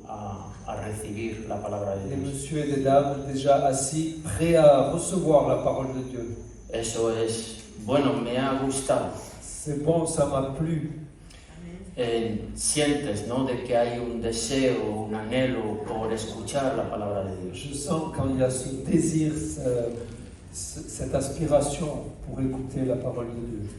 a recibir la palabra de des Dios. messieurs et des dames déjà assis, prêts à recevoir la parole de Dieu. Eso es, bueno, me ha gustado. C'est bon, ça m'a plu. Sientes, ¿no?, de que hay un deseo, un anhelo por escuchar la palabra de Dios. Je sens quand il y a ce désir, cette aspiration pour écouter la parole de Dieu.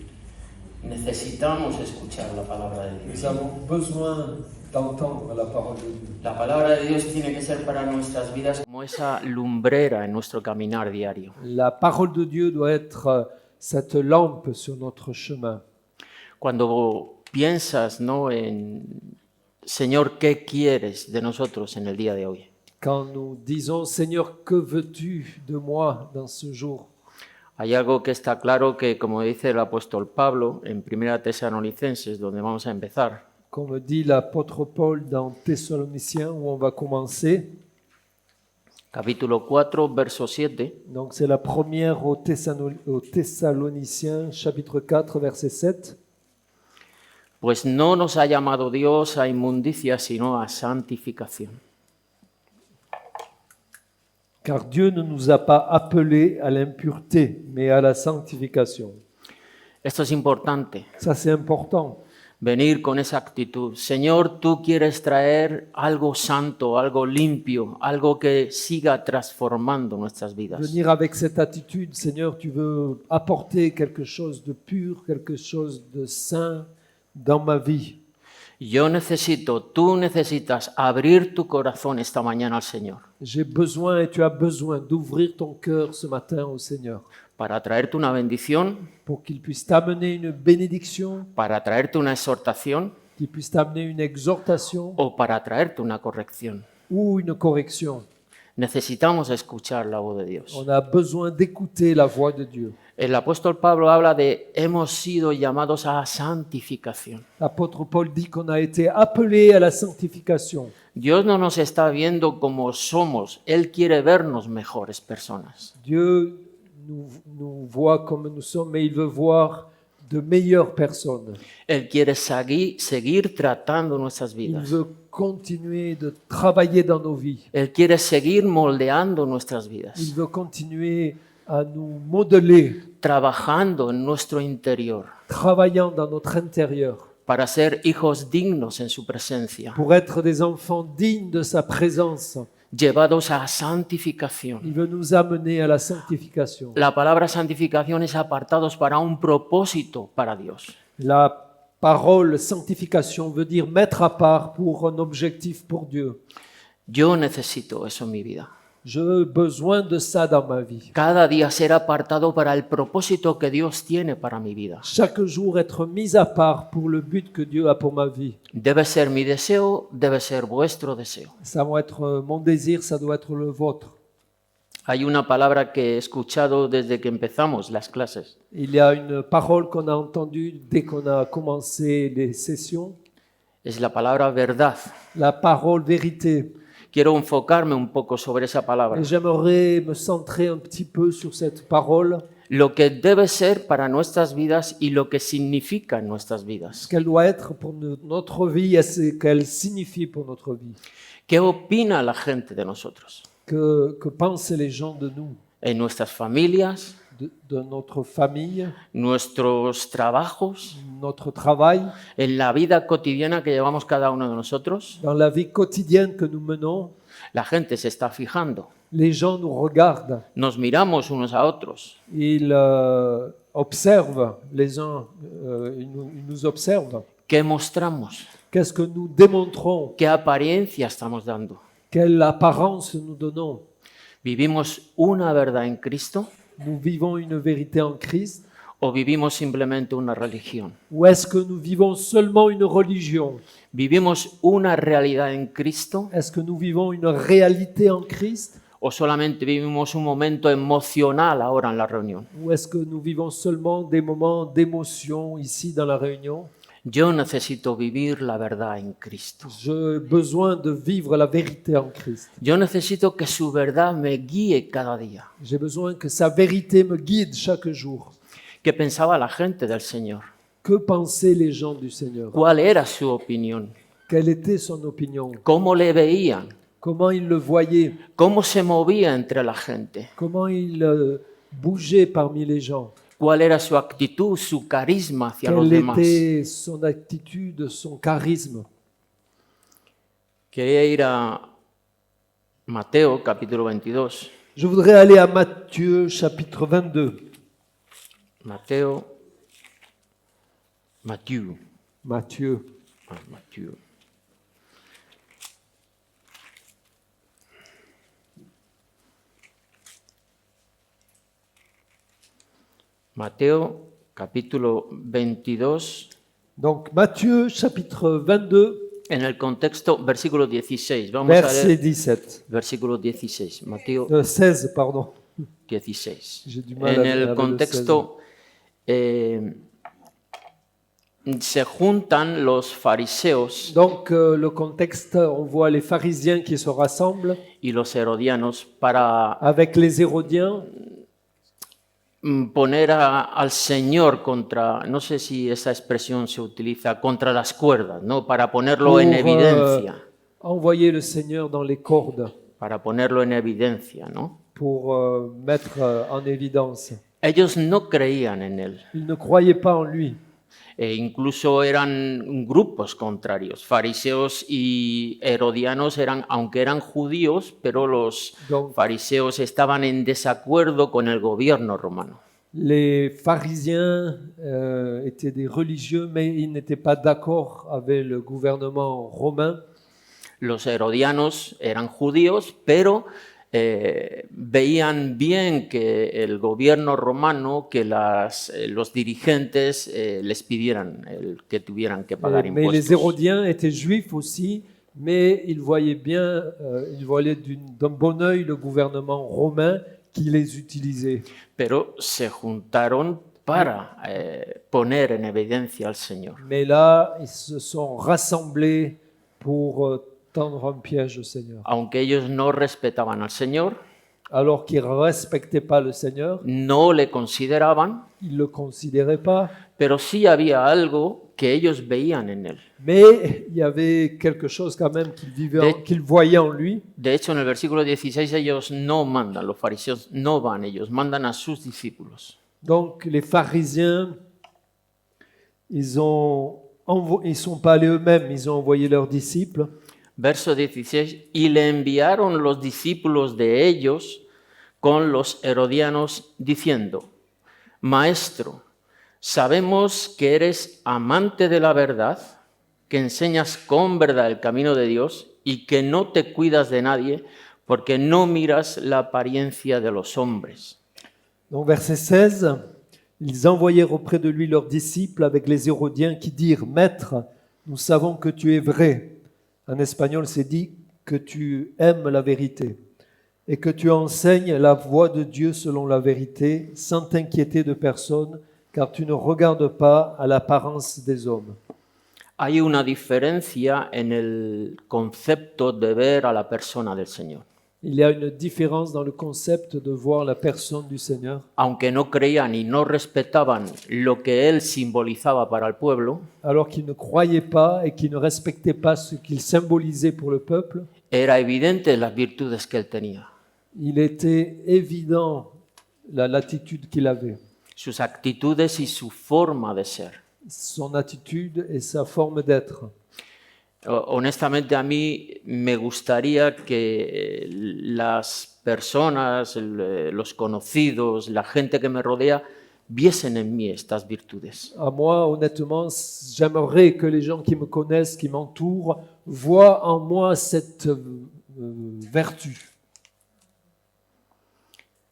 Necesitamos escuchar la palabra de Nous Dios. avons besoin d'entendre la parole de Dieu. La palabra de Dios tiene que ser para nuestras vidas como esa lumbrera en nuestro caminar diario. La parole de Dieu doit être cette lampe sur notre chemin. Cuando piensas, ¿no?, en Señor, ¿qué quieres de nosotros en el día de hoy? Quand nous disons, Seigneur, que veux-tu de moi dans ce jour? Hay algo que está claro que, como dice el apóstol Pablo en 1 Tesalonicenses, donde vamos a empezar, Comme dit l'apôtre Paul dans Thessaloniciens, où on va commencer. capítulo 4, verso 7, Donc c'est la première aux Thessaloniciens, chapitre 4, verset 7. pues no nos ha llamado Dios a inmundicia, sino a santificación. Car Dieu ne nous a pas appelés à l'impureté, mais à la sanctification. Esto es importante, Ça, c'est important. venir con esa actitud. Señor, tú quieres traer algo santo, algo limpio, algo que siga transformando nuestras vidas. Venir avec cette attitude, Seigneur, tu veux apporter quelque chose de pur, quelque chose de saint dans ma vie. Yo necesito, tú necesitas abrir tu corazón esta mañana al Señor J'ai besoin et tu as besoin d'ouvrir ton cœur ce matin au Seigneur para traerte una bendición, pour qu'il puisse t'amener une bénédiction, para traerte una exhortación qu'il puisse t'amener une exhortation o para traerte una corrección. ou une correction. Necesitamos escuchar la voz de Dios. On a besoin d'écouter la voix de Dieu. El apóstol Pablo habla de hemos sido llamados a santificación. L'apôtre Paul dit qu'on a été appelé à la sanctification. Dios no nos está viendo como somos, Él quiere vernos mejores personas. Dieu nous voit comme nous sommes, mais il veut voir de meilleures personnes. Él quiere seguir tratando nuestras Il vidas. veut continuer de travailler dans nos vies. Él quiere seguir moldeando nuestras Il vidas, veut continuer à nous modeler, trabajando en nuestro interior travaillant dans notre intérieur, para ser hijos dignos en su presencia, pour être des enfants dignes de sa présence. llevados a santificación. Il veut nous amener à la sanctification. La palabra santificación es apartados para un propósito para Dios. La parole sanctification veut dire mettre à part pour un objectif pour Dieu. Yo necesito eso en mi vida. J'ai besoin de ça dans ma vie. Cada día ser apartado para el propósito que Dios tiene para mi vida. Chaque jour être mis à part pour le but que Dieu a pour ma vie. Debe ser mi deseo, debe ser vuestro deseo. Ça doit être mon désir, ça doit être le vôtre. Hay una palabra que he escuchado desde que empezamos las clases. Il y a une parole qu'on a entendue dès qu'on a commencé les sessions, Es la palabra verdad. la parole vérité. Quiero enfocarme un poco sobre esa palabra. Et j'aimerais me centrer un petit peu sur cette parole, Lo que debe ser para nuestras vidas y lo que significa en nuestras ce vidas. qu'elle doit être pour notre vie et ce qu'elle signifie pour notre vie. ¿Qué opina la gente de nosotros? Que pensent les gens de nous, En nuestras familias, de notre famille, nuestros trabajos, notre travail, en la vida cotidiana que llevamos cada uno de nosotros. dans la vie quotidienne que nous menons. La gente se está fijando. Les gens nous regardent, Nos miramos unos a otros. ils observent les uns, ils nous observent. ¿Qué mostramos? Qu'est-ce que nous démontrons? ¿Qué apariencia estamos dando? Quelle apparence nous donnons? ¿Vivimos una verdad en Cristo Nous vivons une vérité en Christ? o vivimos simplemente una religión? Ou est-ce que nous vivons seulement une religion? ¿Vivimos una realidad en Cristo Est-ce que nous vivons une réalité en Christ? o solamente vivimos un momento emocional ahora en la reunión? Ou est-ce que nous vivons seulement des moments d'émotion ici dans la réunion? Yo necesito vivir la verdad en Cristo. J'ai besoin de vivre la vérité en Christ. Yo necesito que su verdad me guíe cada día. J'ai besoin que sa vérité me guide chaque jour. ¿Qué pensaba la gente del Señor? Que pensaient les gens du Seigneur? ¿Cuál era su opinión? Quelle était son opinion? cómo le veían, Comment il le voyait? cómo se movía entre la gente, Comment il bougeait parmi les gens? cuál era su actitud, su carisma hacia los Quelle demás. était son attitude, son charisme? Quería ir a Mateo capítulo 22. Je voudrais aller à Matthieu chapitre 22. Matthew. Matthieu. Matthew. Mateo capítulo 22, Donc Matthieu chapitre 22, en el contexto, versículo 16. Vamos a verset leer 17. versículo 16. Mateo 16, pardon. 16. J'ai du mal En avec el le contexto se juntan los fariseos Donc le contexte, on voit les pharisiens qui se rassemblent y los herodianos para avec les hérodiens poner al Señor contra, no sé si esa expresión se utiliza, contra las cuerdas, ¿no? Para ponerlo en evidencia, envoyer le Seigneur dans les cordes para ponerlo en evidencia, ¿no? pour mettre en évidence. Ellos no creían en él. Ils ne croyaient pas en lui. E incluso eran grupos contrarios. Fariseos y herodianos eran, aunque eran judíos, pero los Donc, fariseos estaban en desacuerdo con el gobierno romano. les pharisiens étaient des religieux, mais ils n'étaient pas d'accord avec le gouvernement romain. Los herodianos eran judíos, pero veían bien que el gobierno romano, que los dirigentes les pidieran que tuvieran que pagar Mais les impuestos. hérodiens étaient juifs aussi, mais ils voyaient bien, ils voyaient d'un bon œil le gouvernement romain qui les utilisait. Pero se juntaron para poner en evidencia al Señor. Mais là, ils se sont rassemblés pour tendre un piège au Seigneur. Aunque ellos no respetaban al Señor, Alors qu'ils ne respectaient pas le Seigneur, no le consideraban, ils ne le considéraient pas, pero sí había algo que ellos veían en él. mais il y avait quelque chose quand même qu'ils voyaient en lui. De hecho, en el versículo 16 ellos no mandan, los fariseos no van, ellos mandan a sus discípulos. Donc les pharisiens, ils sont pas allés eux-mêmes, ils ont envoyé leurs disciples. Verso 16, y le enviaron los discípulos de ellos con los herodianos diciendo, Maestro, sabemos que eres amante de la verdad, que enseñas con verdad el camino de Dios y que no te cuidas de nadie porque no miras la apariencia de los hombres. Donc verset 16, ils envoyèrent auprès de lui leurs disciples avec les Hérodiens qui dirent, Maître, nous savons que tu es vrai. En espagnol, c'est dit que tu aimes la vérité et que tu enseignes la voie de Dieu selon la vérité, sans t'inquiéter de personne, car tu ne regardes pas à l'apparence des hommes. Hay una diferencia en el concepto de ver a la persona del Señor. Il y a une différence dans le concept de voir la personne du Seigneur. Aunque no creían y no respetaban lo que él simbolizaba para el pueblo, Alors qu'ils ne croyaient pas et qu'ils ne respectaient pas ce qu'il symbolisait pour le peuple, era evidente las virtudes que él tenía, il était évident l'attitude qu'il avait, sus actitudes y su forma de ser. son attitude et sa forme d'être. Honestamente, a mí me gustaría que las personas, los conocidos, la gente que me rodea, viesen en mí estas virtudes. À moi, honnêtement, j'aimerais que les gens qui me connaissent, qui m'entourent, voient en moi cette vertu.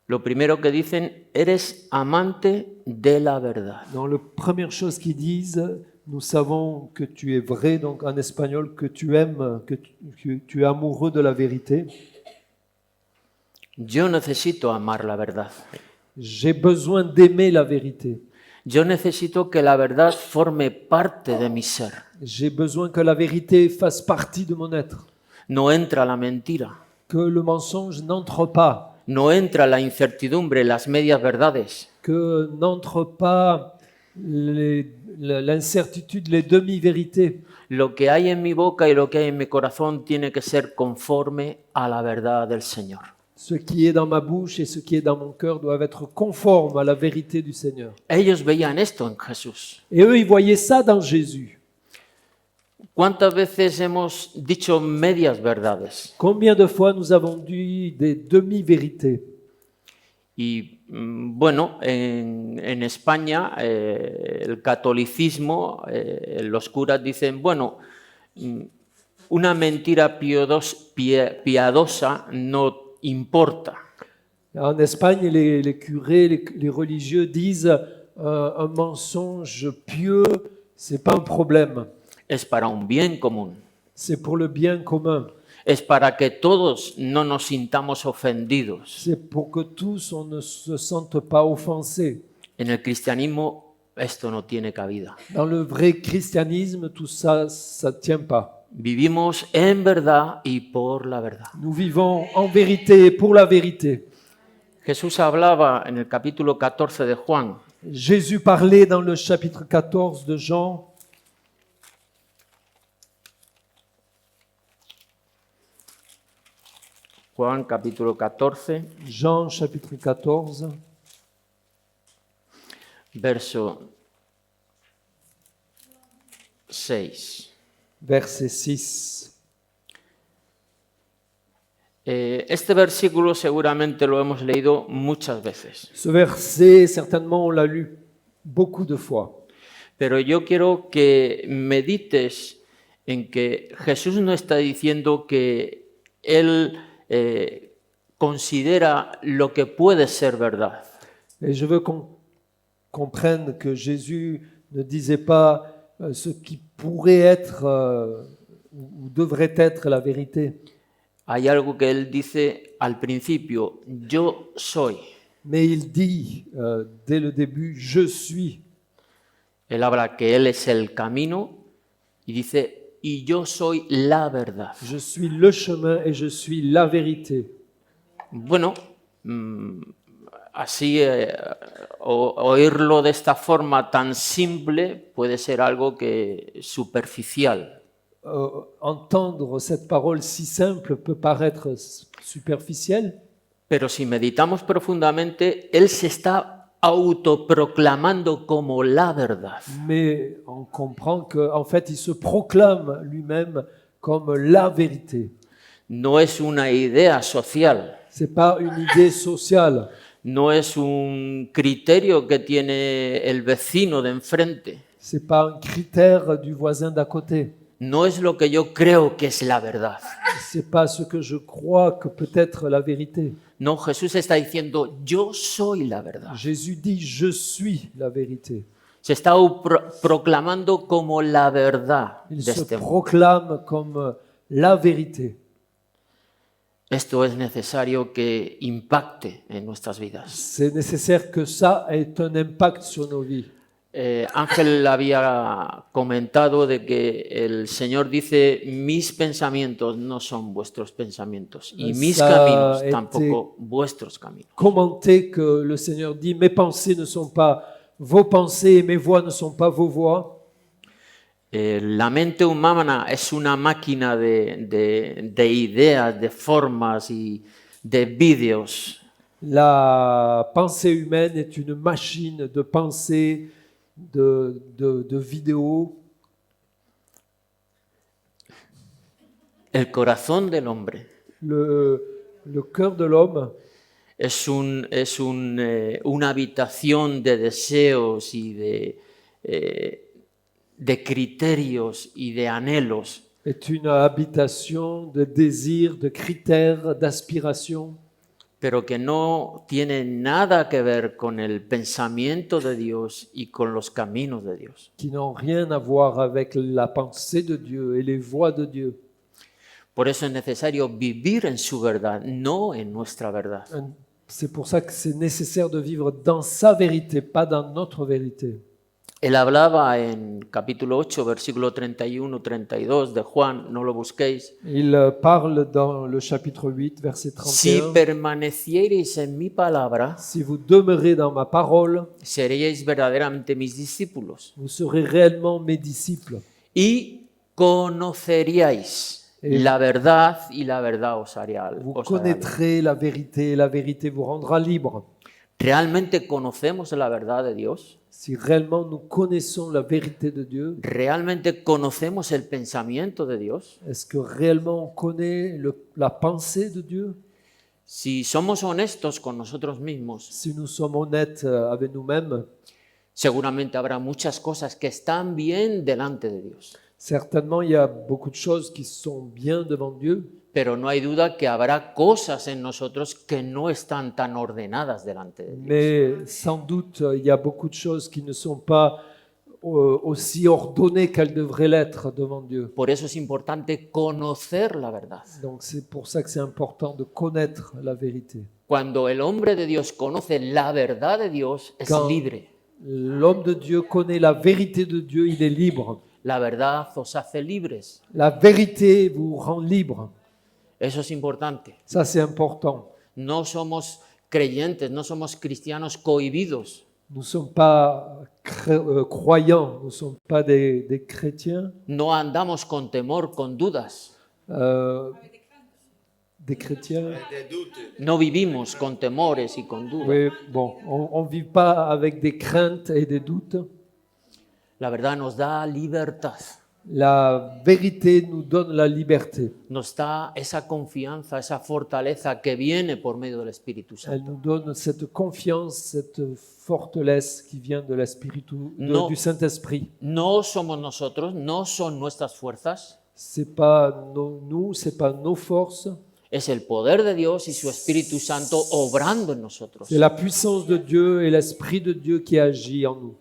Lo primero que dicen, eres amante de la verdad. Donc, la première chose qu'ils disent, nous savons que tu es vrai, donc en espagnol, que tu aimes, que tu es amoureux de la vérité. Yo necesito amar la verdad. J'ai besoin d'aimer la vérité. Yo necesito que la verdad forme parte de mi ser. J'ai besoin que la vérité fasse partie de mon être. No entra la mentira. Que le mensonge n'entre pas. No entra la incertidumbre, las medias verdades. Que n'entre pas l'incertitude, les demi-vérités. Lo que hay en mi boca y lo que hay en mi corazón tiene que ser conforme a la verdad del Señor. Ce qui est dans ma bouche et ce qui est dans mon cœur doivent être conformes à la vérité du Seigneur. Ellos veían esto en Jesús. Et eux, ils voyaient ça dans Jésus. ¿Cuántas veces hemos dicho medias verdades? Combien de fois nous avons dit des demi-vérités? Y bueno, en España el catolicismo, los curas dicen, bueno, una mentira piadosa no importa. En Espagne, les curés, les religieux disent un mensonge pieux, c'est pas un problème. Es para un bien común. C'est pour le bien commun. Es para que todos no nos sintamos ofendidos. C'est pour que tous on ne se sente pas offensés. En el cristianismo esto no tiene cabida. Dans le vrai christianisme, tout ça, ça ne tient pas. Vivimos en verdad y por la verdad. Nous vivons en vérité et pour la vérité. Jesús hablaba en el capítulo 14 de Juan. Jésus parlait dans le chapitre 14 de Jean. Juan capítulo 14, Jean chapitre 14, verso 6. verset 6. Este versículo seguramente lo hemos leído muchas veces, Ce verset, certainement, on l'a lu beaucoup de fois. pero yo quiero que medites en que Jesús no está diciendo que Él considera lo que puede ser verdad. Et je veux qu'on comprenne que Jésus ne disait pas ce qui pourrait être ou devrait être la vérité. Hay algo que Él dice al principio, yo soy. Mais il dit dès le début, je suis. Él habla que Él es el camino y dice, y yo soy la verdad. Je suis le chemin et je suis la vérité. Bueno, así oírlo de esta forma tan simple puede ser algo que superficial. Entendre cette parole si simple peut paraître superficielle, Pero si meditamos profundamente, Él se está autoproclamando como la verdad. mais on comprend qu'en fait, il se proclame lui-même comme la vérité. No es una idea social, Ce n'est pas une idée sociale, no es un criterio que tiene el vecino de enfrente, ce n'est pas un critère du voisin d'à côté. no es lo que yo creo que es la verdad. Ce n'est pas ce que je crois que peut être la vérité. No, Jesús está diciendo, yo soy la verdad. Jésus dit, je suis la vérité. Se está proclamando como la verdad Il de se este mundo. proclame comme la vérité. Esto es necesario que impacte en nuestras vidas. C'est nécessaire que ça ait un impact sur nos vies. Ángel había comentado de que el Señor dice, mis pensamientos no son vuestros pensamientos y mis Ça caminos a été tampoco vuestros caminos. Commenter que le Seigneur dit, mes pensées ne sont pas vos pensées et mes voix ne sont pas vos voix. La mente humana es una máquina de ideas, de formas y de vídeos. La pensée humaine est une machine de pensée, de vidéos. El corazón del hombre Le cœur de l'homme es una habitación de deseos y de criterios y de anhelos, est une habitation de désirs, de critères, d'aspirations, pero que no tiene nada que ver con el pensamiento de Dios y con los caminos de Dios. qui n'ont rien à voir avec la pensée de Dieu et les voies de Dieu. Por eso es necesario vivir en su verdad, no en nuestra verdad. C'est pour ça que c'est nécessaire de vivre dans sa vérité, pas dans notre vérité. Él hablaba en capítulo 8, versículo 31-32 de Juan, no lo busquéis. Il parle dans le chapitre 8, verset Si 31. permaneciereis en mi palabra, Si vous demeurez dans ma parole, seríais verdaderamente mis discípulos vous serez réellement mes disciples. y conoceríais la verdad y la verdad os hará Vous libre. connaîtrez la vérité et la vérité vous rendra libre. ¿Realmente conocemos la verdad de Dios? Si réellement nous connaissons la vérité de Dieu, ¿Realmente conocemos el pensamiento de Dios? est-ce que réellement on connaît la pensée de Dieu? Si somos honestos con nosotros mismos, Si nous sommes honnêtes avec nous-mêmes, seguramente habrá muchas cosas que están bien delante de Dios. certainement il y a beaucoup de choses qui sont bien devant Dieu, Pero no hay duda que habrá cosas en nosotros que no están tan ordenadas delante de Dios. mais sans doute il y a beaucoup de choses qui ne sont pas aussi ordonnées qu'elles devraient l'être devant Dieu. Por eso es importante conocer la verdad. Donc c'est pour ça que c'est important de connaître la vérité. Cuando el hombre de Dios conoce la verdad de Dios, es Quand libre. l'homme de Dieu connaît la vérité de Dieu, il est libre. La verdad os hace libres. La vérité vous rend libre. Eso es importante. Ça, c'est important. No somos creyentes, no somos cristianos cohibidos. Nous ne sommes pas croyants, nous ne sommes pas des chrétiens, No andamos con temor, con dudas. des chrétiens. No vivimos con temores y con dudas. Oui, bon, on ne vit pas avec des craintes et des doutes. La verdad nos da libertad. La vérité nous donne la liberté. Nos da esa confianza, esa fortaleza que viene por medio del Espíritu Elle Santo. nous donne cette confiance, cette forteresse qui vient de l'esprit, Non. du Saint-Esprit. No somos nosotros, no son nuestras fuerzas, C'est pas nous, c'est pas nos forces, es el poder de Dios y su Espíritu Santo obrando en nosotros. c'est la puissance de Dieu et l'Esprit de Dieu qui agit en nous.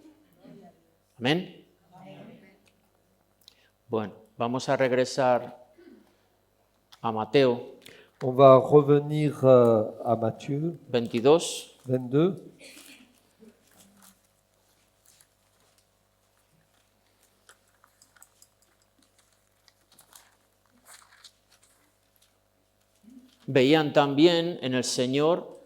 Amén. Bueno, vamos a regresar a Mateo On va revenir à Matthieu 22. 22. Veían también en el Señor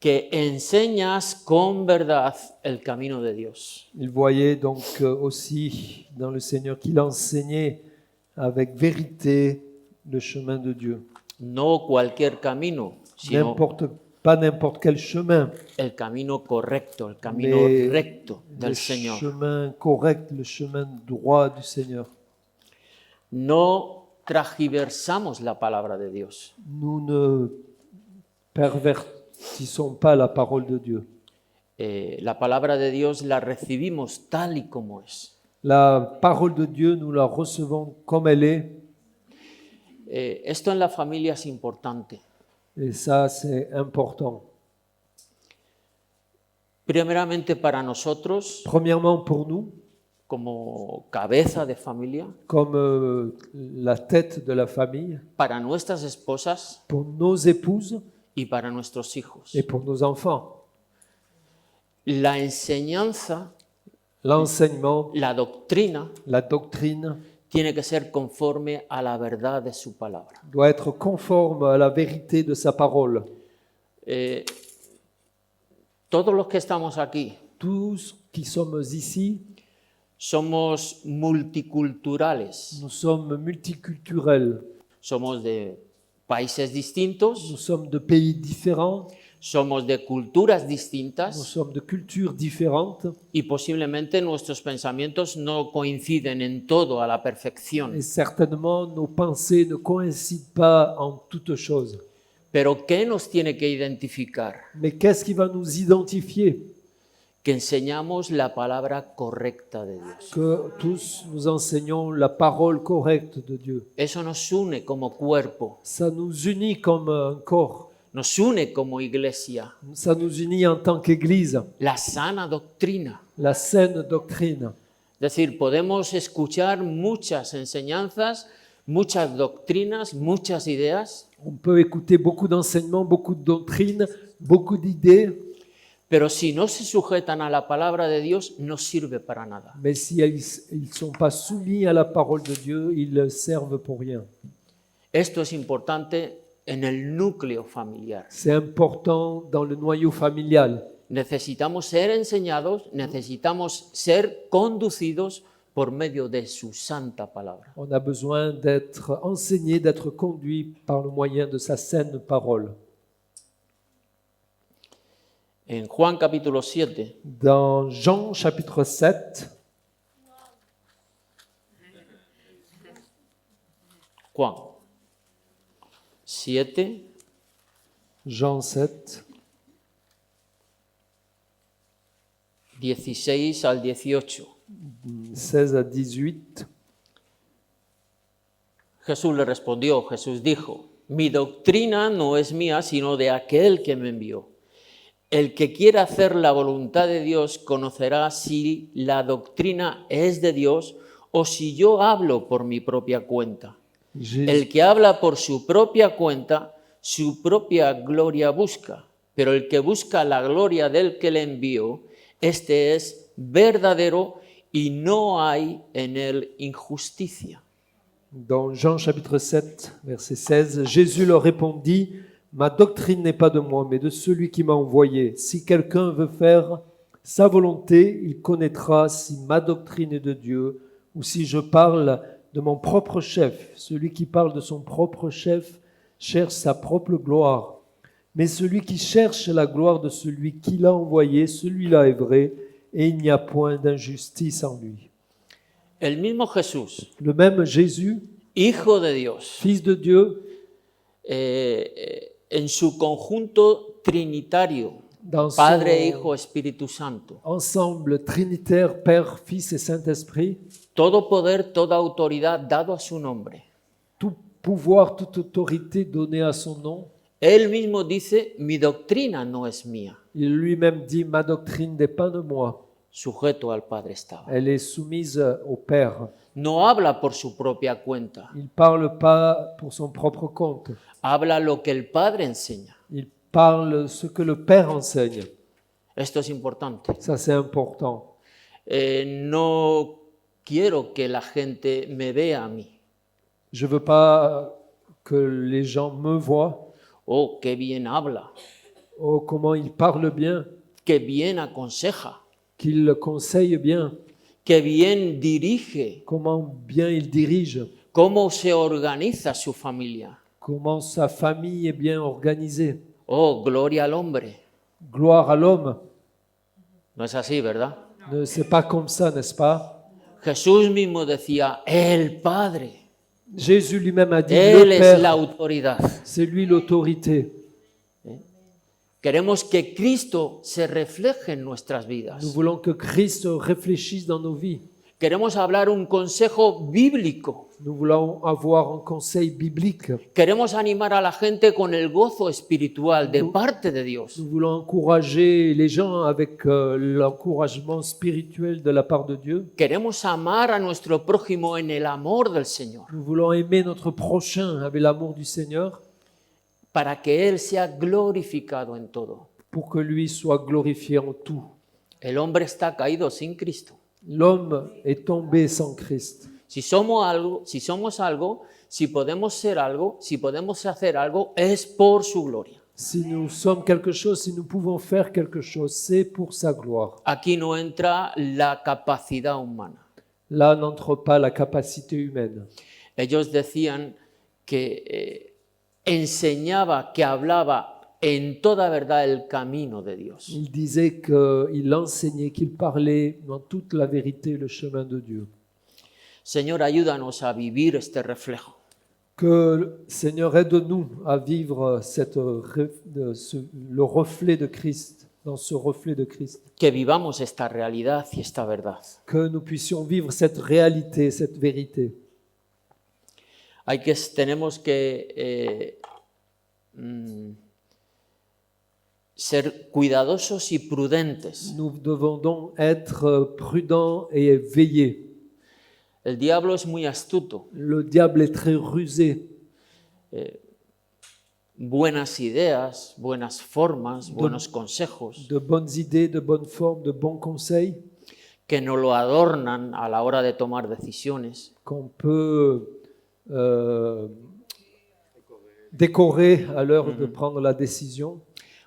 que enseñas con verdad el camino de Dios. Il voyait donc aussi dans le Seigneur qu'il enseignait avec vérité le chemin de Dieu. No cualquier camino, sino Pas n'importe quel chemin, el camino correcto, el camino mais recto le del Señor. chemin correct, le chemin droit du Seigneur. No tragiversamos la palabra de Dios. Nous ne pervertissons pas la parole de Dieu. La palabra de Dios la recibimos tal y como es. La parole de Dieu, nous la recevons comme elle est, Esto en la familia es importante. et ça, c'est important. Primeramente para nosotros, Premièrement, pour nous, como cabeza de familia, comme la tête de la famille, para nuestras esposas pour nos épouses y para nuestros hijos. et pour nos enfants. La enseñanza, L'enseignement, la doctrina, la doctrine tiene que ser conforme a la verdad de su palabra. doit être conforme à la vérité de sa parole. Todos los que estamos aquí Tous qui sommes ici, somos multiculturales, nous sommes multiculturels. somos de países Nous distintos, sommes de pays différents, somos de culturas nous distintas sommes de cultures différentes y posiblemente nuestros pensamientos no coinciden en todo a la perfección. et certainement nos pensées ne coïncident pas en toutes choses. Pero ¿qué nos tiene que identificar? Mais qu'est-ce qui va nous identifier? Que enseñamos la palabra correcta de Dios. Que tous nous enseignons la parole correcte de Dieu. Eso nos une como cuerpo, Ça nous unit comme un corps. nos une como iglesia. Ça nous unit en tant qu'Église. La sana doctrina. La saine doctrine. Es decir, podemos escuchar muchas enseñanzas, muchas doctrinas, muchas ideas, On peut écouter beaucoup d'enseignements, beaucoup de doctrines, beaucoup d'idées, Pero si no se sujetan a la palabra de Dios, no sirve para nada. Mais si ils ne sont pas soumis à la parole de Dieu, ils servent pour rien. Esto es importante en el núcleo familiar. C'est important dans le noyau familial. Necesitamos ser enseñados, necesitamos ser conducidos por medio de su santa palabra. On a besoin d'être enseigné, d'être conduit par le moyen de sa saine parole. En Juan capítulo 7, Dans Jean chapitre 7, Juan 7, Jean 7, 16 al 18. 16 à 18, Jesús le respondió, Jesús dijo, mi doctrina no es mía, sino de aquel que me envió. El que quiera hacer la voluntad de Dios conocerá si la doctrina es de Dios o si yo hablo por mi propia cuenta. El que habla por su propia cuenta, su propia gloria busca, pero el que busca la gloria del que le envió, este es verdadero y no hay en él injusticia. Dans Jean chapitre 7, verset 16, Jésus leur répondit, « Ma doctrine n'est pas de moi, mais de celui qui m'a envoyé. Si quelqu'un veut faire sa volonté, il connaîtra si ma doctrine est de Dieu ou si je parle de mon propre chef. Celui qui parle de son propre chef cherche sa propre gloire. Mais celui qui cherche la gloire de celui qui l'a envoyé, celui-là est vrai, et il n'y a point d'injustice en lui. » El mismo Jesús, Le même Jésus, Hijo de Dios, Fils de Dieu, en su conjunto trinitario, dans Padre, son Hijo, Espíritu Santo, ensemble trinitaire, Père, Fils et Saint-Esprit, todo poder, toda autoridad dado a su nombre. tout pouvoir, toute autorité donnée à son nom. Él mismo dice, mi doctrina no es mía, Il lui-même dit, ma doctrine n'est pas de moi, sujeto al Padre estaba. elle est soumise au Père. No habla por su propia cuenta, Il ne parle pas pour son propre compte, habla lo que el Padre enseña. il parle ce que le Père enseigne. Esto es importante. Ça, c'est important. No quiero que la gente me vea a mí. Je ne veux pas que les gens me voient. Oh, qué bien habla, Oh, comment il parle bien, qué bien aconseja, qu'il conseille bien, qué bien dirige, comment bien il dirige, cómo se organiza su familia. comment sa famille est bien organisée. Oh, gloria al hombre. Gloire à l'homme. No es así, ¿verdad? Ne, c'est pas comme ça, n'est-ce pas? Jesús mismo decía, el Padre, Jésus lui-même a dit, Él le es Père, la autoridad. c'est lui l'autorité. Queremos que Cristo se refleje en nuestras Nous vidas. voulons que Christ réfléchisse dans nos vies. Queremos hablar un consejo bíblico. Nous voulons avoir un conseil biblique. Queremos animar a la gente con el gozo espiritual de parte de Dios. Nous voulons encourager les gens avec l'encouragement spirituel de la part de Dieu. Queremos amar a nuestro prójimo en el amor del Señor, Nous voulons aimer notre prochain avec l'amour du Seigneur para que Él sea glorificado en todo. pour que lui soit glorifié en tout. El hombre está caído sin Cristo. L'homme est tombé sans Christ. Si somos algo, si podemos ser algo, si podemos hacer algo, es por su gloria. Si nous sommes quelque chose, si nous pouvons faire quelque chose, c'est pour sa gloire. Aquí no entra la capacidad humana. Là n'entre pas la capacité humaine. Ellos decían que enseñaba, que hablaba en toda verdad el camino de Dios. Il disait qu'il enseignait, qu'il parlait dans toute la vérité le chemin de Dieu. Señor, ayúdanos a vivir este reflejo. Que le Seigneur aide-nous à vivre le reflet de Christ, dans ce reflet de Christ. Que vivamos esta realidad y esta verdad. Que nous puissions vivre cette réalité, cette vérité. Tenemos que ser cuidadosos y prudentes. Nous devons donc être prudents et veillés. El diablo es muy astuto. Le diable est très rusé. buenas ideas, buenas formas, buenos consejos, de bonnes idées, de bonnes formes, de bons conseils que nos lo adornan a la hora de tomar decisiones. qu'on peut décorer à l'heure de prendre la décision.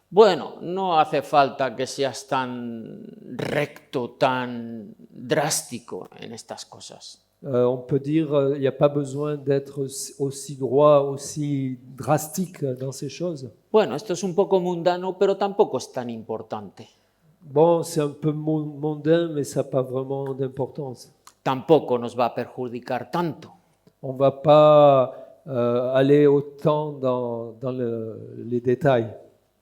Bueno, no hace falta que seas tan recto, tan drástico en estas cosas. On peut dire il n'y a pas besoin d'être aussi droit, aussi drastique dans ces choses. Bueno, esto es un poco mundano, pero tampoco es tan importante. Bon, c'est un peu mondain, mais ça n'a pas vraiment d'importance. Tampoco nos va a perjudicar tanto. On ne va pas aller autant dans les détails.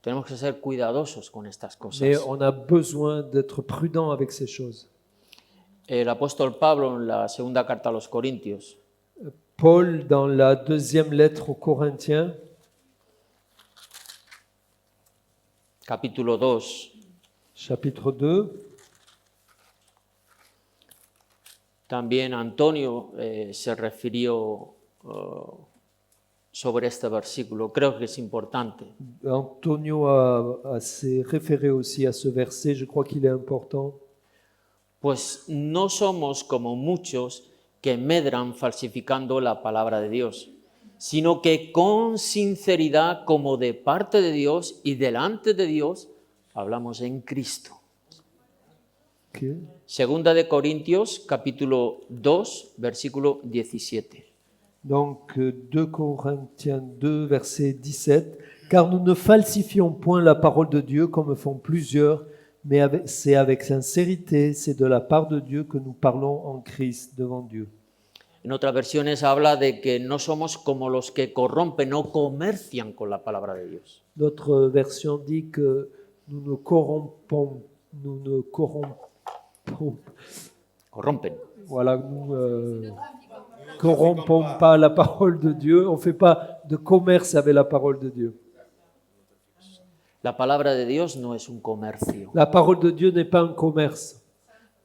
Tenemos que ser cuidadosos con estas Mais cosas. on a besoin d'être prudent avec ces choses. El apóstol Pablo en la segunda carta a los Corintios, Paul, dans la deuxième lettre aux Corinthiens, capítulo 2, chapitre 2, también Antonio se refirió sobre este versículo. Creo que es importante. Antonio s'est référé aussi à ce verset, je crois qu'il est important. Pues no somos como muchos que medran falsificando la palabra de Dios, sino que con sinceridad, como de parte de Dios y delante de Dios, hablamos en Cristo. Ok. Segunda de Corintios, capítulo 2, versículo 17. Donc 2 Corinthiens 2, verset 17. Car nous ne falsifions point la parole de Dieu comme font plusieurs, mais c'est avec sincérité, c'est de la part de Dieu que nous parlons en Christ devant Dieu. En otras versiones habla de que no somos como los que corrompen, no comercian con la palabra de Dios. Notre version dit que nous ne corrompons, Corrompen. voilà, nous corrompons pas la parole de Dieu, on ne fait pas de commerce avec la parole de Dieu. La palabra de Dios no es un comercio. La parole de Dieu n'est pas un commerce.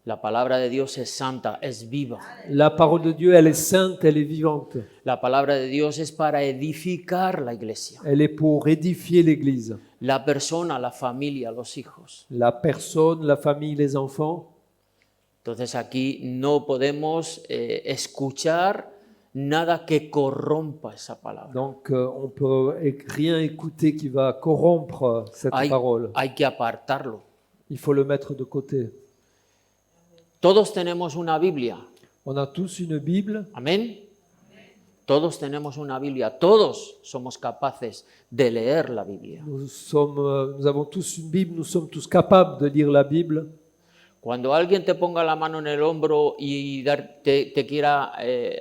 La palabra de Dios es santa, es viva. La parole de Dieu, elle est sainte, elle est vivante. La palabra de Dios es para edificar la iglesia. Elle est pour édifier l'Église. La persona, la familia, los hijos. La personne, la famille, les enfants. Entonces aquí no podemos escuchar nada que corrompa esa palabra. Donc on peut rien écouter qui va corrompre cette parole. Hay que apartarlo. Il faut le mettre de côté. Todos tenemos una Biblia. On a tous une Bible. Amén. Todos tenemos una Biblia. Todos somos capaces de leer la Biblia. Nous avons tous une Bible. Nous sommes tous capables de lire la Bible. Cuando alguien te ponga la mano en el hombro y te quiera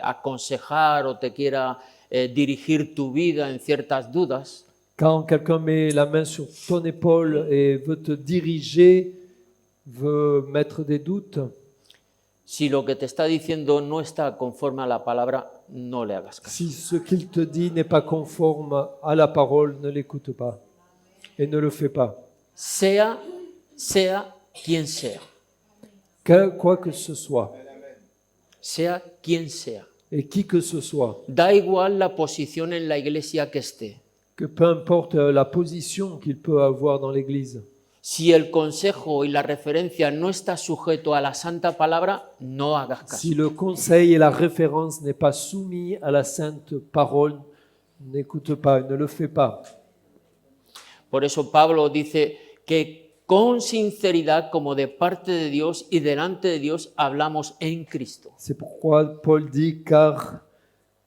aconsejar o te quiera dirigir tu vida en ciertas dudas, Quand quelqu'un met la main sur ton épaule et veut te diriger, veut mettre des doutes, si lo que te está diciendo no está conforme a la palabra, no le hagas caso. si ce qu'il te dit n'est pas conforme à la parole, ne l'écoute pas et ne le fais pas. Sea quien sea. Quoi que ce soit, Sea quien sea. et qui que ce soit, Da igual la posición en la iglesia que esté. que peu importe la position qu'il peut avoir dans l'Église, Si el consejo y la referencia no está sujeto a la santa palabra, no hagas caso. si le conseil et la référence n'est pas soumis à la sainte parole, n'écoute pas, ne le fais pas. Por eso Pablo dice que con sinceridad, como de parte de Dios y delante de Dios, hablamos en Cristo. C'est pourquoi Paul dit, car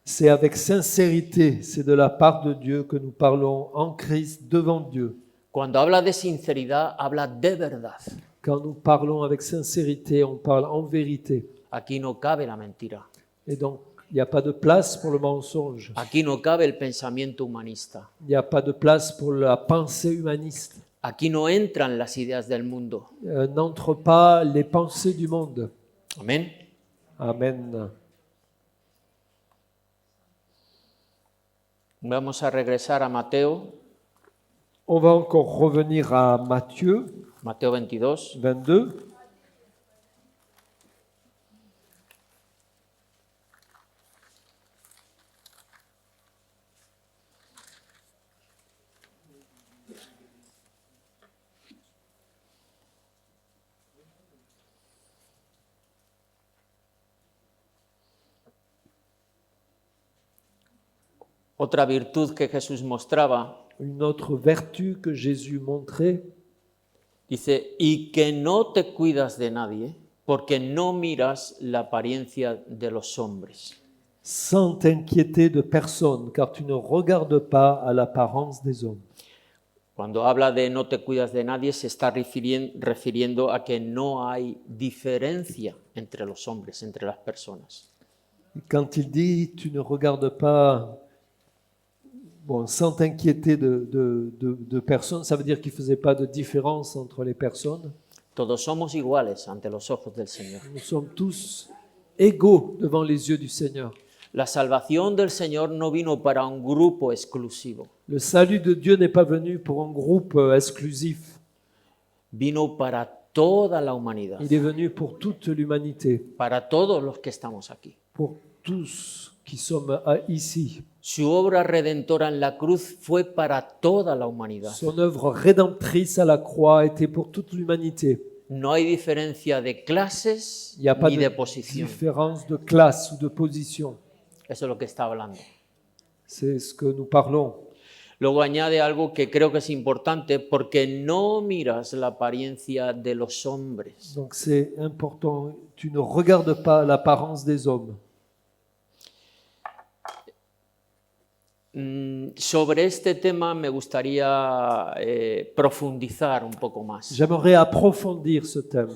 c'est avec sincérité, c'est de la part de Dieu que nous parlons en Christ devant Dieu. Cuando habla de sinceridad, habla de verdad. Quand nous parlons avec sincérité, on parle en vérité. Aquí no cabe la mentira. Et donc, il n'y a pas de place pour le mensonge. Aquí no cabe el pensamiento humanista. Il n'y a pas de place pour la pensée humaniste. Aquí no entran las ideas del mundo. N'entre pas les pensées du monde. Amén. Amen. Vamos a regresar a Mateo, On va encore revenir à Matthieu Mateo 22. 22. Otra virtud que Jesús mostraba, Une autre vertu que Jésus montrait, dice, y que no te cuidas de nadie, porque no miras la apariencia de los hombres. sans t'inquiéter de personne, car tu ne regardes pas à l'apparence des hommes. Cuando habla de no te cuidas de nadie, se está refiriendo a que no hay diferencia entre los hombres, entre las personas. Et quand il dit tu ne regardes pas, bon, sans t'inquiéter de personne, ça veut dire qu'il ne faisait pas de différence entre les personnes. Todos somos iguales ante los ojos del Señor. Nous sommes tous égaux devant les yeux du Seigneur. La salvación del Señor no vino para un grupo exclusivo, Le salut de Dieu n'est pas venu pour un groupe exclusif. vino para toda la humanidad, Il est venu pour toute l'humanité, para todos los que estamos aquí. pour tous qui sommes ici. Su obra redentora en la cruz fue para toda la humanidad. Son œuvre rédemptrice à la croix était pour toute l'humanité. No hay diferencia de clases Il n'y a pas ni de de posición. différence de classe ou de position. Eso es lo que está hablando. C'est ce que nous parlons. Luego añade algo que creo que es importante, porque no miras la apariencia de los hombres. Donc c'est important. Tu ne regardes pas l'apparence des hommes. Sobre este tema me gustaría profundizar un poco más. J'aimerais approfondir ce thème.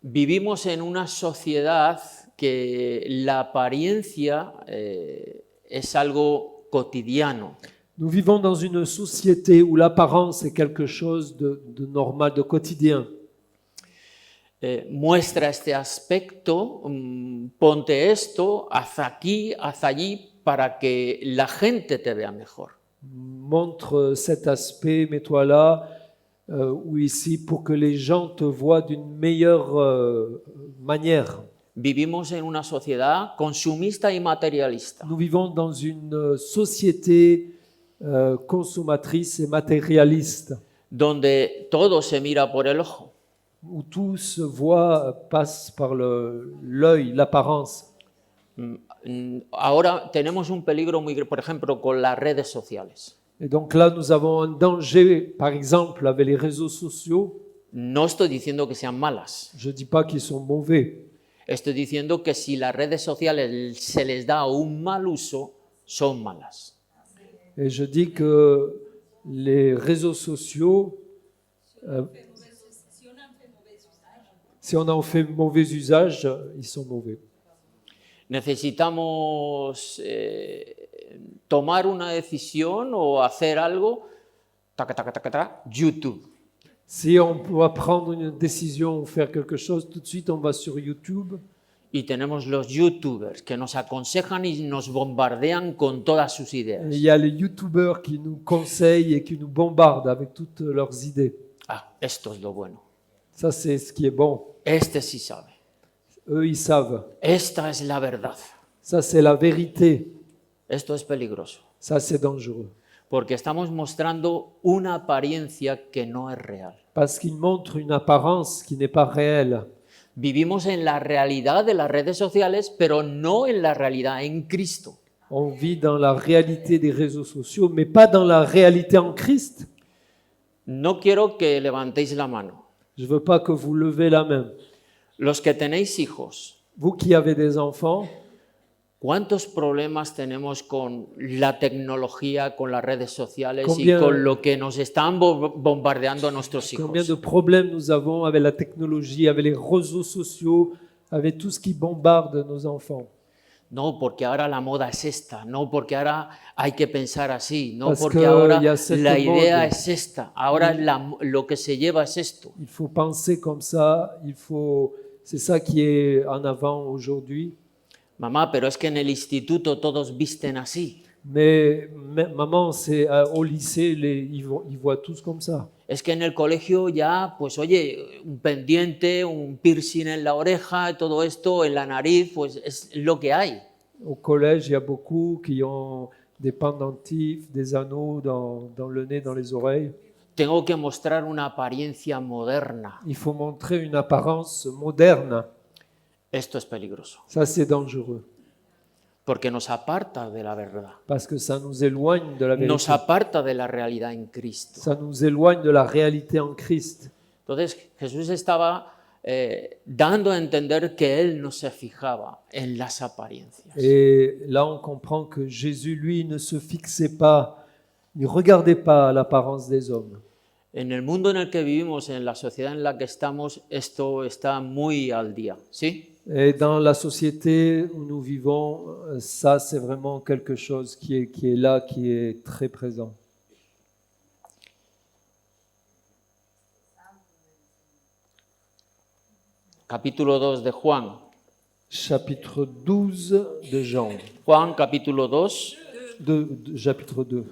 Vivimos en una sociedad que la apariencia es algo cotidiano. Nous vivons dans une société où l'apparence est quelque chose de normal, de quotidien. Muestra este aspecto, ponte esto, haz aquí, haz allí, para que la gente te vea mejor. Montre cet aspect, mets-toi là ou ici pour que les gens te voient d'une meilleure manière. Vivimos en una sociedad consumista y materialista, Nous vivons dans une société consommatrice et matérialiste donde todo se mira por el ojo. où tout se voit, passe par l'œil, l'apparence. Ahora tenemos un peligro muy, por ejemplo, con las redes sociales. Et donc là, nous avons un danger, par exemple, avec les réseaux sociaux. No estoy diciendo que sean malas. Je ne dis pas qu'ils sont mauvais. Estoy diciendo que si las redes sociales se les da un mal uso, son malas. Et je dis que les réseaux sociaux, si on en fait mauvais usage, ils sont mauvais. Necesitamos tomar una decisión o hacer algo, taca, taca, taca, taca, YouTube. Si on doit prendre une décision ou faire quelque chose, tout de suite on va sur YouTube. Y tenemos los YouTubers que nos aconsejan y nos bombardean con todas sus Et ideas. il y a les YouTubers qui nous conseillent et qui nous bombardent avec toutes leurs idées. Ah, esto es lo bueno. Ça, c'est ce qui est bon. Este sí sabe. Eux, ils savent. Esta es la verdad. Ça, c'est la vérité. Esto es peligroso. Ça, c'est dangereux. Porque estamos mostrando una apariencia que no es real. Parce qu'ils montrent une apparence qui n'est pas réelle. Vivimos en la realidad de las redes sociales, pero no en la realidad en Cristo. On vit dans la réalité des réseaux sociaux, mais pas dans la réalité en Christ. No quiero que levantéis la mano. Je ne veux pas que vous levez la main. Los que tenéis hijos, Vous qui avez des enfants, ¿cuántos problemas tenemos con la tecnología, con las redes sociales Combien- y con lo que nos están bombardeando a nuestros combien hijos? de problèmes nous avons avec la technologie, avec les réseaux sociaux, avec tout ce qui bombarde nos enfants. No, porque ahora la moda es esta, no, porque ahora hay que pensar así, no, Parce porque que ahora y a cette la idea mode. es esta, ahora lo que se lleva es esto. Il faut penser comme ça, c'est ça qui est en avant aujourd'hui. Mamá, pero es que en el instituto todos visten así. Mais maman, c'est au lycée, ils voient tous comme ça. Es que en el colegio ya, pues oye, un pendiente, un piercing en la oreja, todo esto en la nariz, pues es lo que hay. Au collège, il y a beaucoup qui ont des pendentifs, des anneaux dans le nez, dans les oreilles. Tengo que mostrar una apariencia moderna. Il faut montrer une apparence moderne. Esto es peligroso. Ça, c'est dangereux. porque nos aparta de la verdad, parce que ça nous éloigne de la nos vérité. aparta de la realidad en Cristo. Ça nous éloigne de la réalité en Christ. Entonces Jesús estaba dando a entender que Él no se fijaba en las apariencias. Et là, on comprend que Jésus, lui, ne se fixait pas, ne regardait pas l'apparence des hommes. En el mundo en el que vivimos, en la sociedad en la que estamos, esto está muy al día, ¿sí? Et dans la société où nous vivons, ça, c'est vraiment quelque chose qui est là, qui est très présent. Capítulo 2 de Juan. Chapitre 12 de Jean. Juan capítulo 2. Chapitre 2.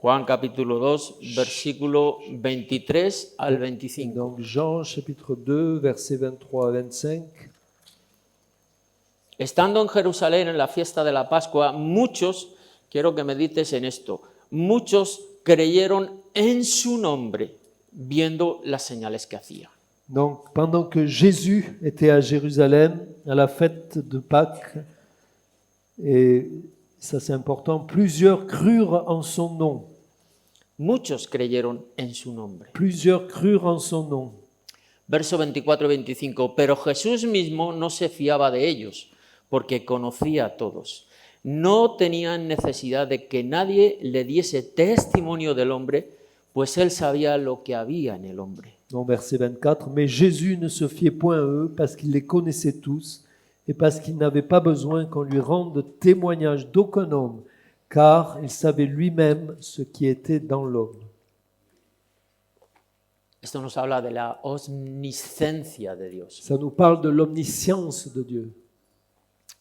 Juan capítulo 2, versículo 23 al 25. Donc Jean chapitre 2, versets 23 à 25. Estando en Jerusalén en la fiesta de la Pascua, muchos, quiero que medites en esto, muchos creyeron en su nombre, viendo las señales que hacía. Donc pendant que Jésus était à Jérusalem, à la fête de Pâques, et ça c'est important, plusieurs crurent en son nom. Muchos creyeron en su nombre. Plusieurs crurent en son nom. Verso 24-25, pero Jesús mismo no se fiaba de ellos, porque conocía a todos. No tenían necesidad de que nadie le diese testimonio del hombre, pues él sabía lo que había en el hombre. Donc verset 24, mais Jésus ne se fiait point à eux parce qu'il les connaissait tous et parce qu'il n'avait pas besoin qu'on lui rende témoignage d'aucun homme, car il savait lui-même ce qui était dans l'homme. Esto nos habla de la omnisciencia de Dios. Ça nous parle de l'omniscience de Dieu.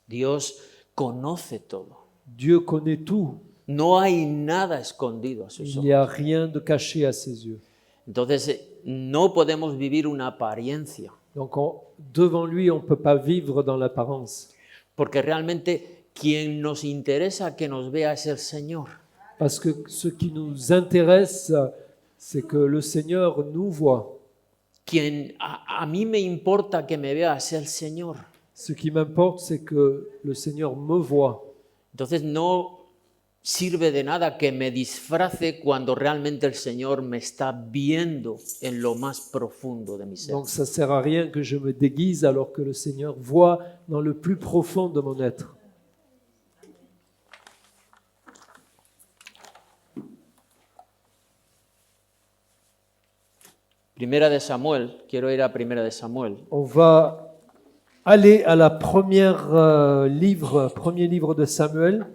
Dios conoce todo. Dieu connaît tout. No hay nada escondido a sus Il ojos. n'y a rien de caché à ses yeux. Entonces, no podemos vivir una apariencia, Donc devant lui, on ne peut pas vivre dans l'apparence. porque realmente quien nos interesa que nos vea es el Señor. Parce que ce qui nous intéresse, c'est que le Seigneur nous voit. Quien a mí me importa que me vea es el Señor. Ce qui m'importe, c'est que le Seigneur me voit. Entonces no sirve de nada que me disfrace cuando realmente el Señor me está viendo en lo más profundo de mi ser. Donc ça ne sert à rien que je me déguise alors que le Seigneur voit dans le plus profond de mon être. Primera de Samuel, quiero ir a Primera de Samuel. On va aller à la premier livre de Samuel.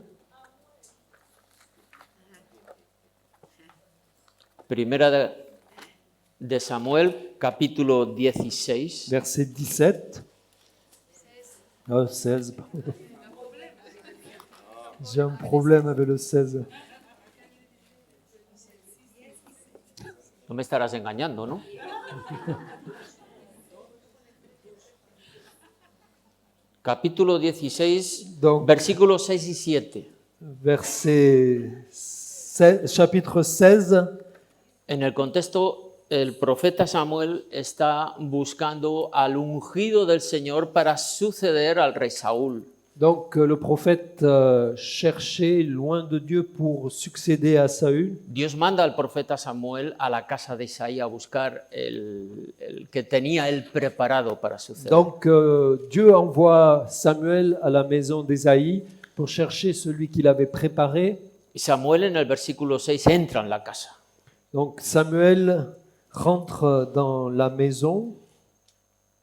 Primera de Samuel, capítulo 16. Verset 17. Ah, 16, pardon. J'ai un problème avec le 16. No me estarás engañando, ¿no? Capítulo 16, Donc- versículos 6 y 7. Chapitre 16. En el contexto, el profeta Samuel está buscando al ungido del Señor para suceder al rey Saúl. Donc le prophète cherchait loin de Dieu pour succéder à Saül. Dios manda al profeta Samuel a la casa de Isaí a buscar el que tenía él preparado para suceder. Donc Dieu envoie Samuel à la maison d'Ésaïe pour chercher celui qu'il avait préparé. Y Samuel en el versículo 6 entra en la casa. Donc Samuel rentre dans la maison.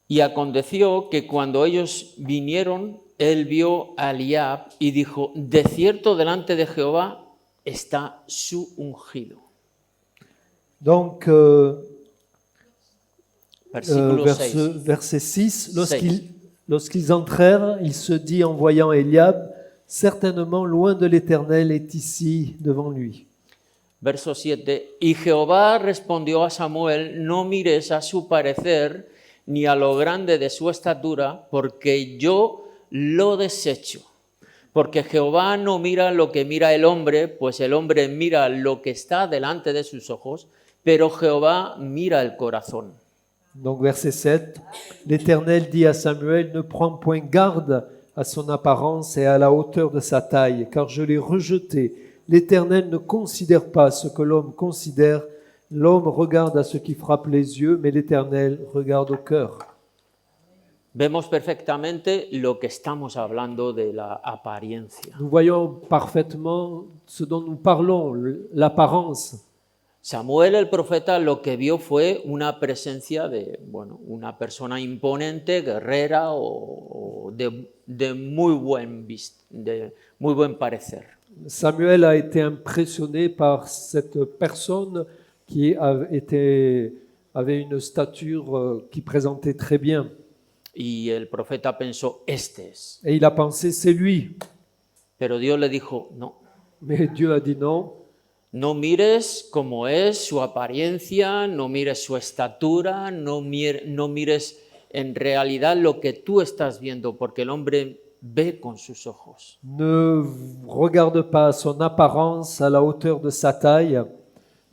Y aconteció que cuando ellos vinieron, él vio a Eliab y dijo, de cierto delante de Jehová está su ungido. Donc Versículo 6. verset 6, lorsqu'ils entrèrent, il se dit en voyant Eliab, certainement loin de l'Éternel est ici devant lui. Verso 7. Y Jehová respondió a Samuel, no mires a su parecer ni a lo grande de su estatura, porque yo lo desecho. Porque Jehová no mira lo que mira el hombre, pues el hombre mira lo que está delante de sus ojos, pero Jehová mira el corazón. Donc verset 7, l'Éternel dit à Samuel, ne prends point garde à son apparence et à la hauteur de sa taille, car je l'ai rejeté. L'Éternel ne considère pas ce que l'homme considère. L'homme regarde à ce qui frappe les yeux, mais l'Éternel regarde au cœur. Vemos perfectamente lo que estamos hablando de la apariencia. Nous voyons parfaitement ce dont nous parlons, l'apparence. Samuel el profeta lo que vio fue una presencia de, bueno, una persona imponente, guerrera o de muy buen parecer. Samuel a été impressionné par cette personne qui avait une stature qui présentait très bien. Y el profeta pensó, este es. Et il a pensé, c'est lui. Pero Dios le dijo, no. Mais Dieu a dit non. No mires cómo es su apariencia, no mires su estatura, no mires en realidad lo que tú estás viendo, porque el hombre ve con sus ojos. Ne regarde pas son apparence à la hauteur de sa taille,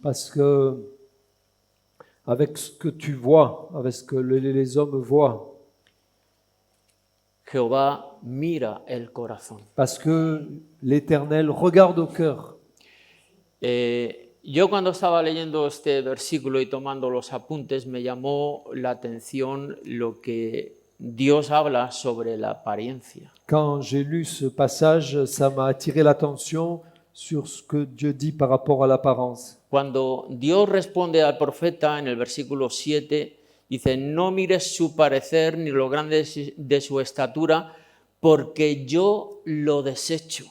parce que avec ce que tu vois, avec ce que les hommes voient, Jehová mira el corazón. parce que l'Éternel regarde au cœur. Yo cuando estaba leyendo este versículo y tomando los apuntes, me llamó la atención lo que Dios habla sobre la apariencia. Quand j'ai lu ce passage, ça m'a attiré l'attention sur ce que Dieu dit par rapport à l'apparence. Cuando Dios responde al profeta en el versículo 7, dice, no mires su parecer ni lo grande de su estatura, porque yo lo desecho.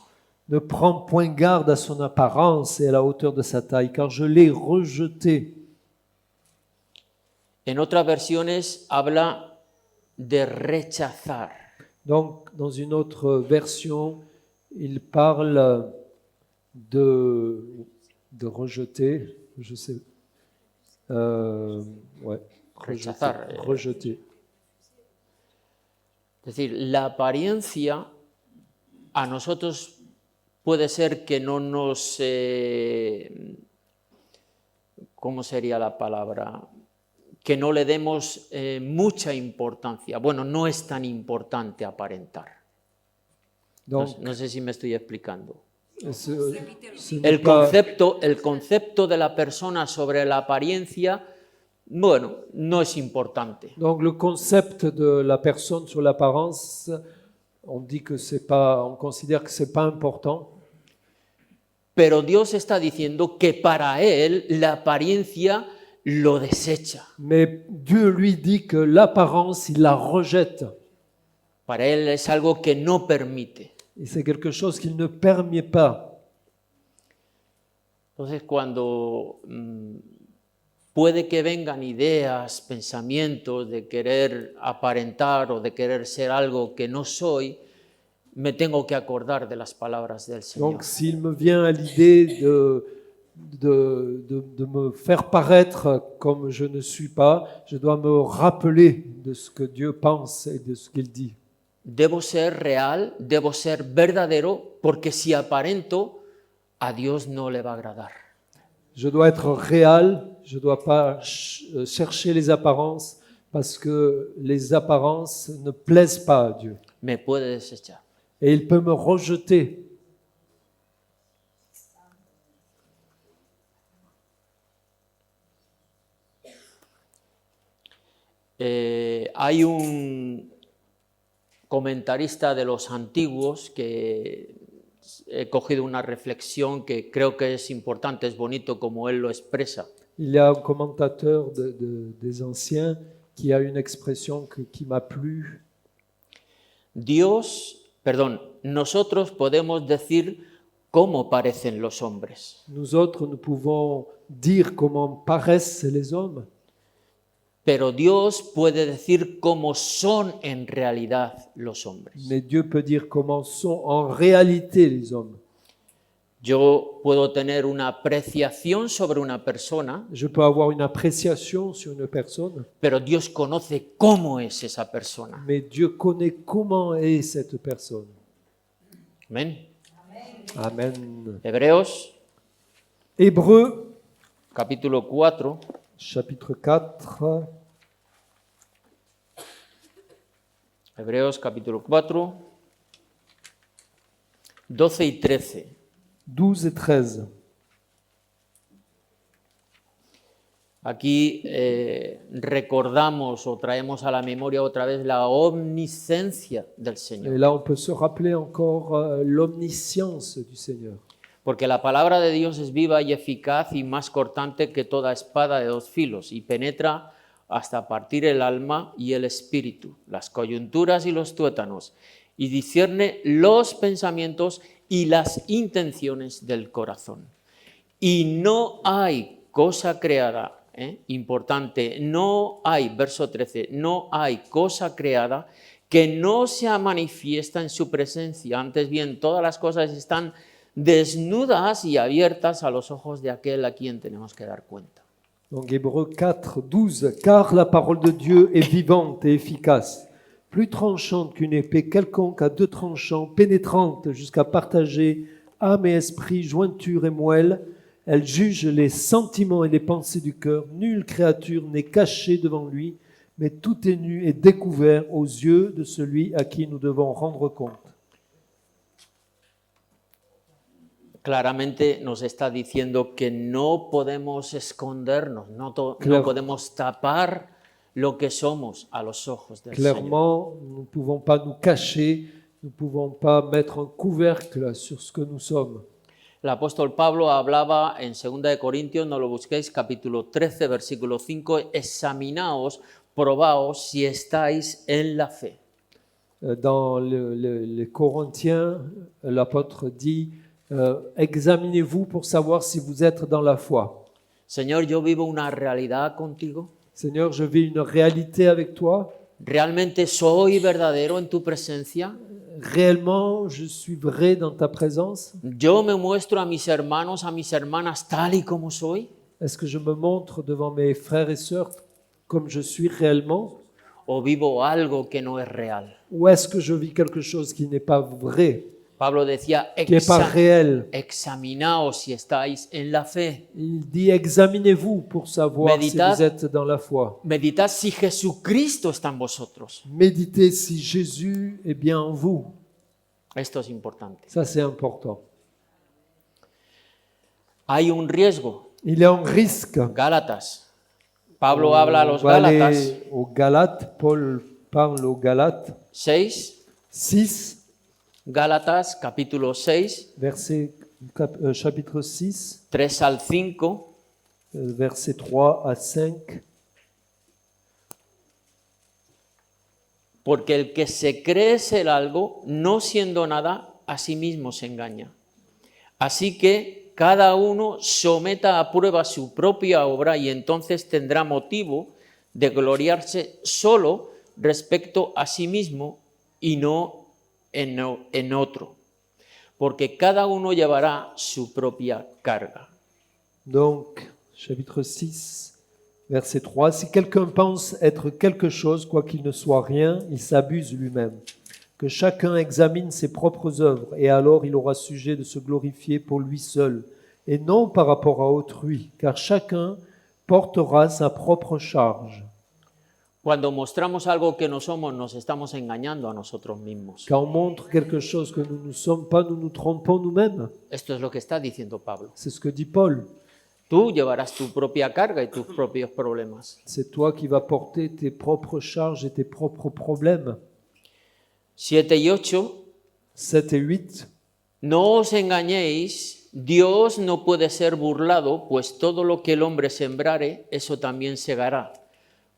Ne prends point garde à son apparence et à la hauteur de sa taille, car je l'ai rejeté. En otras versiones habla de rechazar. Donc, dans une autre version, il parle de rejeter, je sais, ouais, Rechazar. rejeter. Es decir, la apariencia a nosotros puede ser que no nos... ¿cómo sería la palabra? Que no le demos mucha importancia. Bueno, no es tan importante aparentar. Donc, No sé si me estoy explicando. ce n'est El pas- concepto de la persona sobre la apariencia, bueno, no es importante. donc, le concept de la personne sur l'apparence, on dit que c'est pas, on considère que c'est pas important. Pero Dios está diciendo que para Él la apariencia lo desecha. Mais Dieu lui dit que l'apparence, il la rejette. Para Él es algo que no permite. Et c'est quelque chose qu'il ne permet pas. Entonces, cuando puede que vengan ideas, pensamientos de querer aparentar o de querer ser algo que no soy, me tengo que acordar de las palabras del Señor. Donc, s'il me vient à l'idée de me faire paraître comme je ne suis pas, je dois me rappeler de ce que Dieu pense et de ce qu'il dit. Debo ser real, debo ser verdadero, porque si aparento, a Dios no le va a agradar. Je dois être réel, je ne dois pas chercher les apparences, parce que les apparences ne plaisent pas à Dieu. Me puede desechar. Et il peut me rejeter. Hay un comentarista de los antiguos que he cogido una reflexión que creo que es importante, es bonito como él lo expresa. Il y a un commentateur des anciens qui a une expression qui m'a plu. Nosotros podemos decir cómo parecen los hombres, Nous autres, nous pouvons dire comment paraissent les hommes, pero Dios puede decir cómo son en realidad los hombres. mais Dieu peut dire comment sont en réalité les hommes. Yo puedo tener una apreciación sobre una persona, Je peux avoir une appréciation sur une personne, pero Dios conoce cómo es esa persona. mais Dieu connaît comment est cette personne. Amén. Amen. Hebreos, Hébreux, capítulo 4. chapitre 4. Hebreos, capítulo 4. 12 y 13. 12 et 13. Aquí recordamos o traemos a la memoria otra vez la omnisciencia del Et Señor. là, on peut se rappeler encore l'omniscience du Seigneur. Porque la palabra de Dios es viva y eficaz y más cortante que toda espada de dos filos y penetra hasta partir el alma y el espíritu, las coyunturas y los tuétanos, y discierne los pensamientos y las intenciones del corazón. Y no hay cosa creada, importante, no hay, verso 13, no hay cosa creada que no sea manifiesta en su presencia. Antes bien, todas las cosas están desnudas y abiertas a los ojos de aquel a quien tenemos que dar cuenta. Donc Hébreux 4, 12. Car la parole de Dieu est vivante et efficace, plus tranchante qu'une épée quelconque à deux tranchants, pénétrante jusqu'à partager âme et esprit, jointure et moelle. Elle juge les sentiments et les pensées du cœur. Nulle créature n'est cachée devant lui, mais tout est nu et découvert aux yeux de celui à qui nous devons rendre compte. Claramente nos está diciendo que no podemos escondernos, no Claro. podemos tapar lo que somos a los ojos del Señor. Clairement, nous ne pouvons pas nous cacher, nous ne pouvons pas mettre un couvercle sur ce que nous sommes. El apóstol Pablo hablaba en 2 de Corintios, no lo busquéis, capítulo 13, versículo 5, examinaos, probaos si estáis en la fe. Dans les Corinthiens, l'apôtre dit examinez-vous pour savoir si vous êtes dans la foi. Señor, yo vivo una realidad contigo. Seigneur, je vis une réalité avec toi. ¿Realmente soy verdadero en tu presencia? Réellement, je suis vrai dans ta présence. ¿Yo me muestro a mis hermanos, a mis hermanas tal y como soy? Est-ce que je me montre devant mes frères et sœurs comme je suis réellement? ¿O vivo algo que no es real? Ou est-ce que je vis quelque chose qui n'est pas vrai, Pablo decía, qui n'est pas réel? examinaos si estáis en la fe. Il dit examinez-vous pour savoir Meditad. si vous êtes dans la foi. Meditad si Jesucristo está en vosotros. Méditez si Jésus est bien en vous. Esto es importante. Ça, c'est important. Hay un riesgo. Il y a un risque. Gálatas. Pablo habla a los On va Gálatas. aller aux Galates. Paul parle aux Galates. 6. 6, Gálatas, capítulo 6, chapitre 6, 3 al 5. versets 3 à 5. Porque el que se cree ser algo, no siendo nada, a sí mismo se engaña. Así que cada uno someta a prueba su propia obra y entonces tendrá motivo de gloriarse solo respecto a sí mismo y no en otro. Porque cada uno llevará su propia carga. Donc, chapitre 6, verset 3. Si quelqu'un pense être quelque chose, quoiqu'il ne soit rien, il s'abuse lui-même. Que chacun examine ses propres œuvres, et alors il aura sujet de se glorifier pour lui seul, et non par rapport à autrui, car chacun portera sa propre charge. Cuando mostramos algo que no somos, nos estamos engañando a nosotros mismos. Quand on montre quelque chose que nous ne sommes pas, nous nous trompons nous-mêmes. Esto es lo que está diciendo Pablo. C'est ce que dit Paul. Tú llevarás tu propia carga y tus propios problemas. C'est toi qui vas porter tes propres charges et tes propres problèmes. 7 y 8. 7 et 8. No os engañéis, Dios no puede ser burlado, pues todo lo que el hombre sembrare, eso también segará.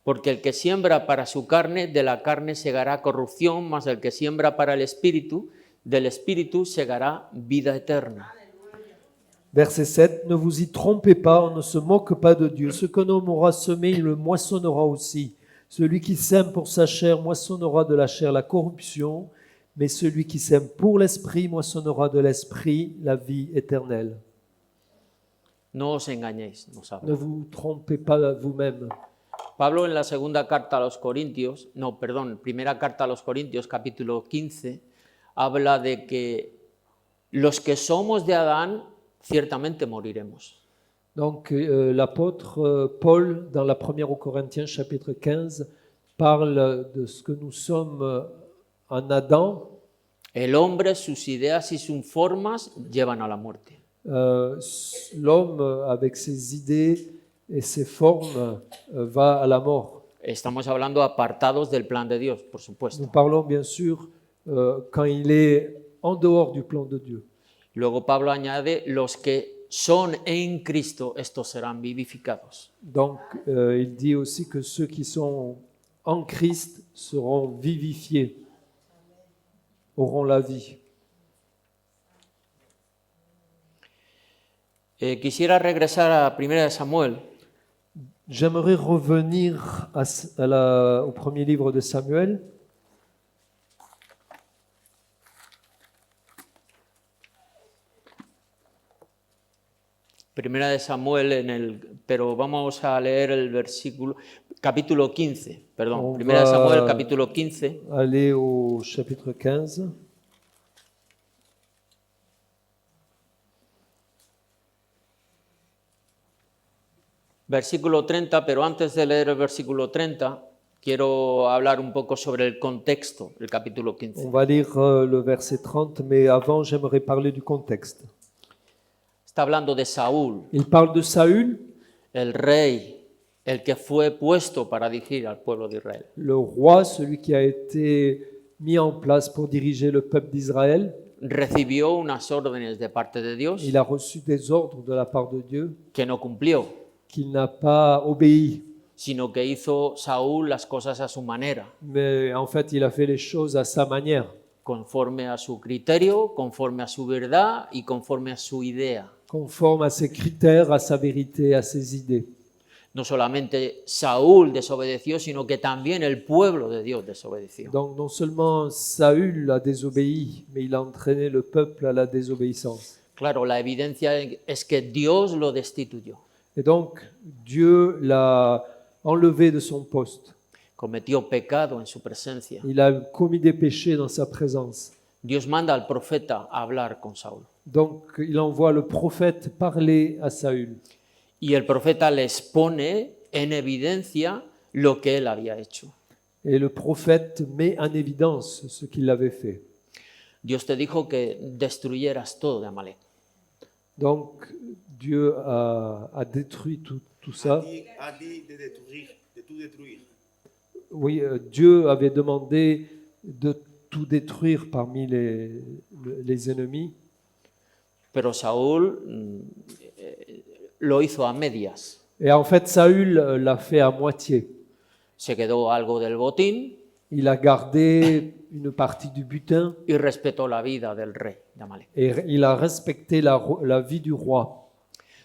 Porque el que siembra para su carne, de la carne segará corrupción, mas el que siembra para el espíritu, del espíritu segará vida eterna. Verset 7. Ne vous y trompez pas, on ne se moque pas de Dieu. Ce qu'un homme aura semé, il le moissonnera aussi. Celui qui sème pour sa chair moissonnera de la chair la corruption, mais celui qui sème pour l'esprit moissonnera de l'esprit la vie éternelle. No os engañéis, nos habla. Ne vous trompez pas vous-même. Pablo en la segunda carta a los Corintios, primera carta a los Corintios, capítulo 15, habla de que los que somos de Adán ciertamente moriremos. Donc l'apôtre Paul, dans la première aux Corinthiens, chapitre 15, parle de ce que nous sommes en Adam. El hombre, sus ideas y sus formas llevan a la muerte. L'homme, avec ses idées et ses formes, va à la mort. Estamos hablando apartados del plan de Dios, por Nous supuesto. parlons bien sûr quand il est en dehors du plan de Dieu. Luego Pablo añade, los que son en Cristo, estos serán vivificados. Donc, il dit aussi que ceux qui sont en Christ seront vivifiés, auront la vie. Quisiera regresar a 1 Samuel, J'aimerais revenir au premier livre de Samuel. Primera de Samuel, pero vamos a leer el versículo, capítulo 15, perdón, On Primera de va- Samuel, capítulo 15, Aller au chapitre 15. versículo 30, pero antes de leer el versículo 30, quiero hablar un poco sobre el contexto del capítulo 15. On va lire le verset 30, mais avant, j'aimerais parler du contexte. Está hablando de Saúl, Il parle de Saül, el rey, el que fue puesto para dirigir al pueblo de Israel. le roi, celui qui a été mis en place pour diriger le peuple d'Israël. Recibió unas órdenes de parte de Dios Il a reçu des ordres de la part de Dieu que no cumplió, qu'il n'a pas obéi. sino que hizo Saúl las cosas a su manera, Mais en fait, il a fait les choses à sa manière, conforme a su criterio, conforme a su verdad y conforme a su idea. conforme à ses critères, à sa vérité, à ses idées. No solamente Saúl desobedeció, sino que también el pueblo de Dios desobedeció. Donc non seulement Saül a désobéi, mais il a entraîné le peuple à la désobéissance. Claro, la evidencia es que Dios lo destituyó. Et donc Dieu l'a enlevé de son poste. Cometió pecado en su presencia. Il a commis des péchés dans sa présence. Dios manda al profeta a hablar con Saúl. Donc il envoie le prophète parler à Saül. Y el profeta les pone en evidencia lo que él había hecho. Et le prophète met en évidence ce qu'il avait fait. Dios te dijo que destruyeras todo de Amalek. Donc Dieu a détruit tout ça. A ti de destruir, de tu détruire. Oui, Dieu avait demandé de tout détruire parmi les ennemis, Pero Saúl lo hizo a medias. et en fait Saül l'a fait à moitié. Se quedó algo del botín Il a gardé une partie du butin y respetó la vida del rey de Amalek. et il a respecté la vie du roi.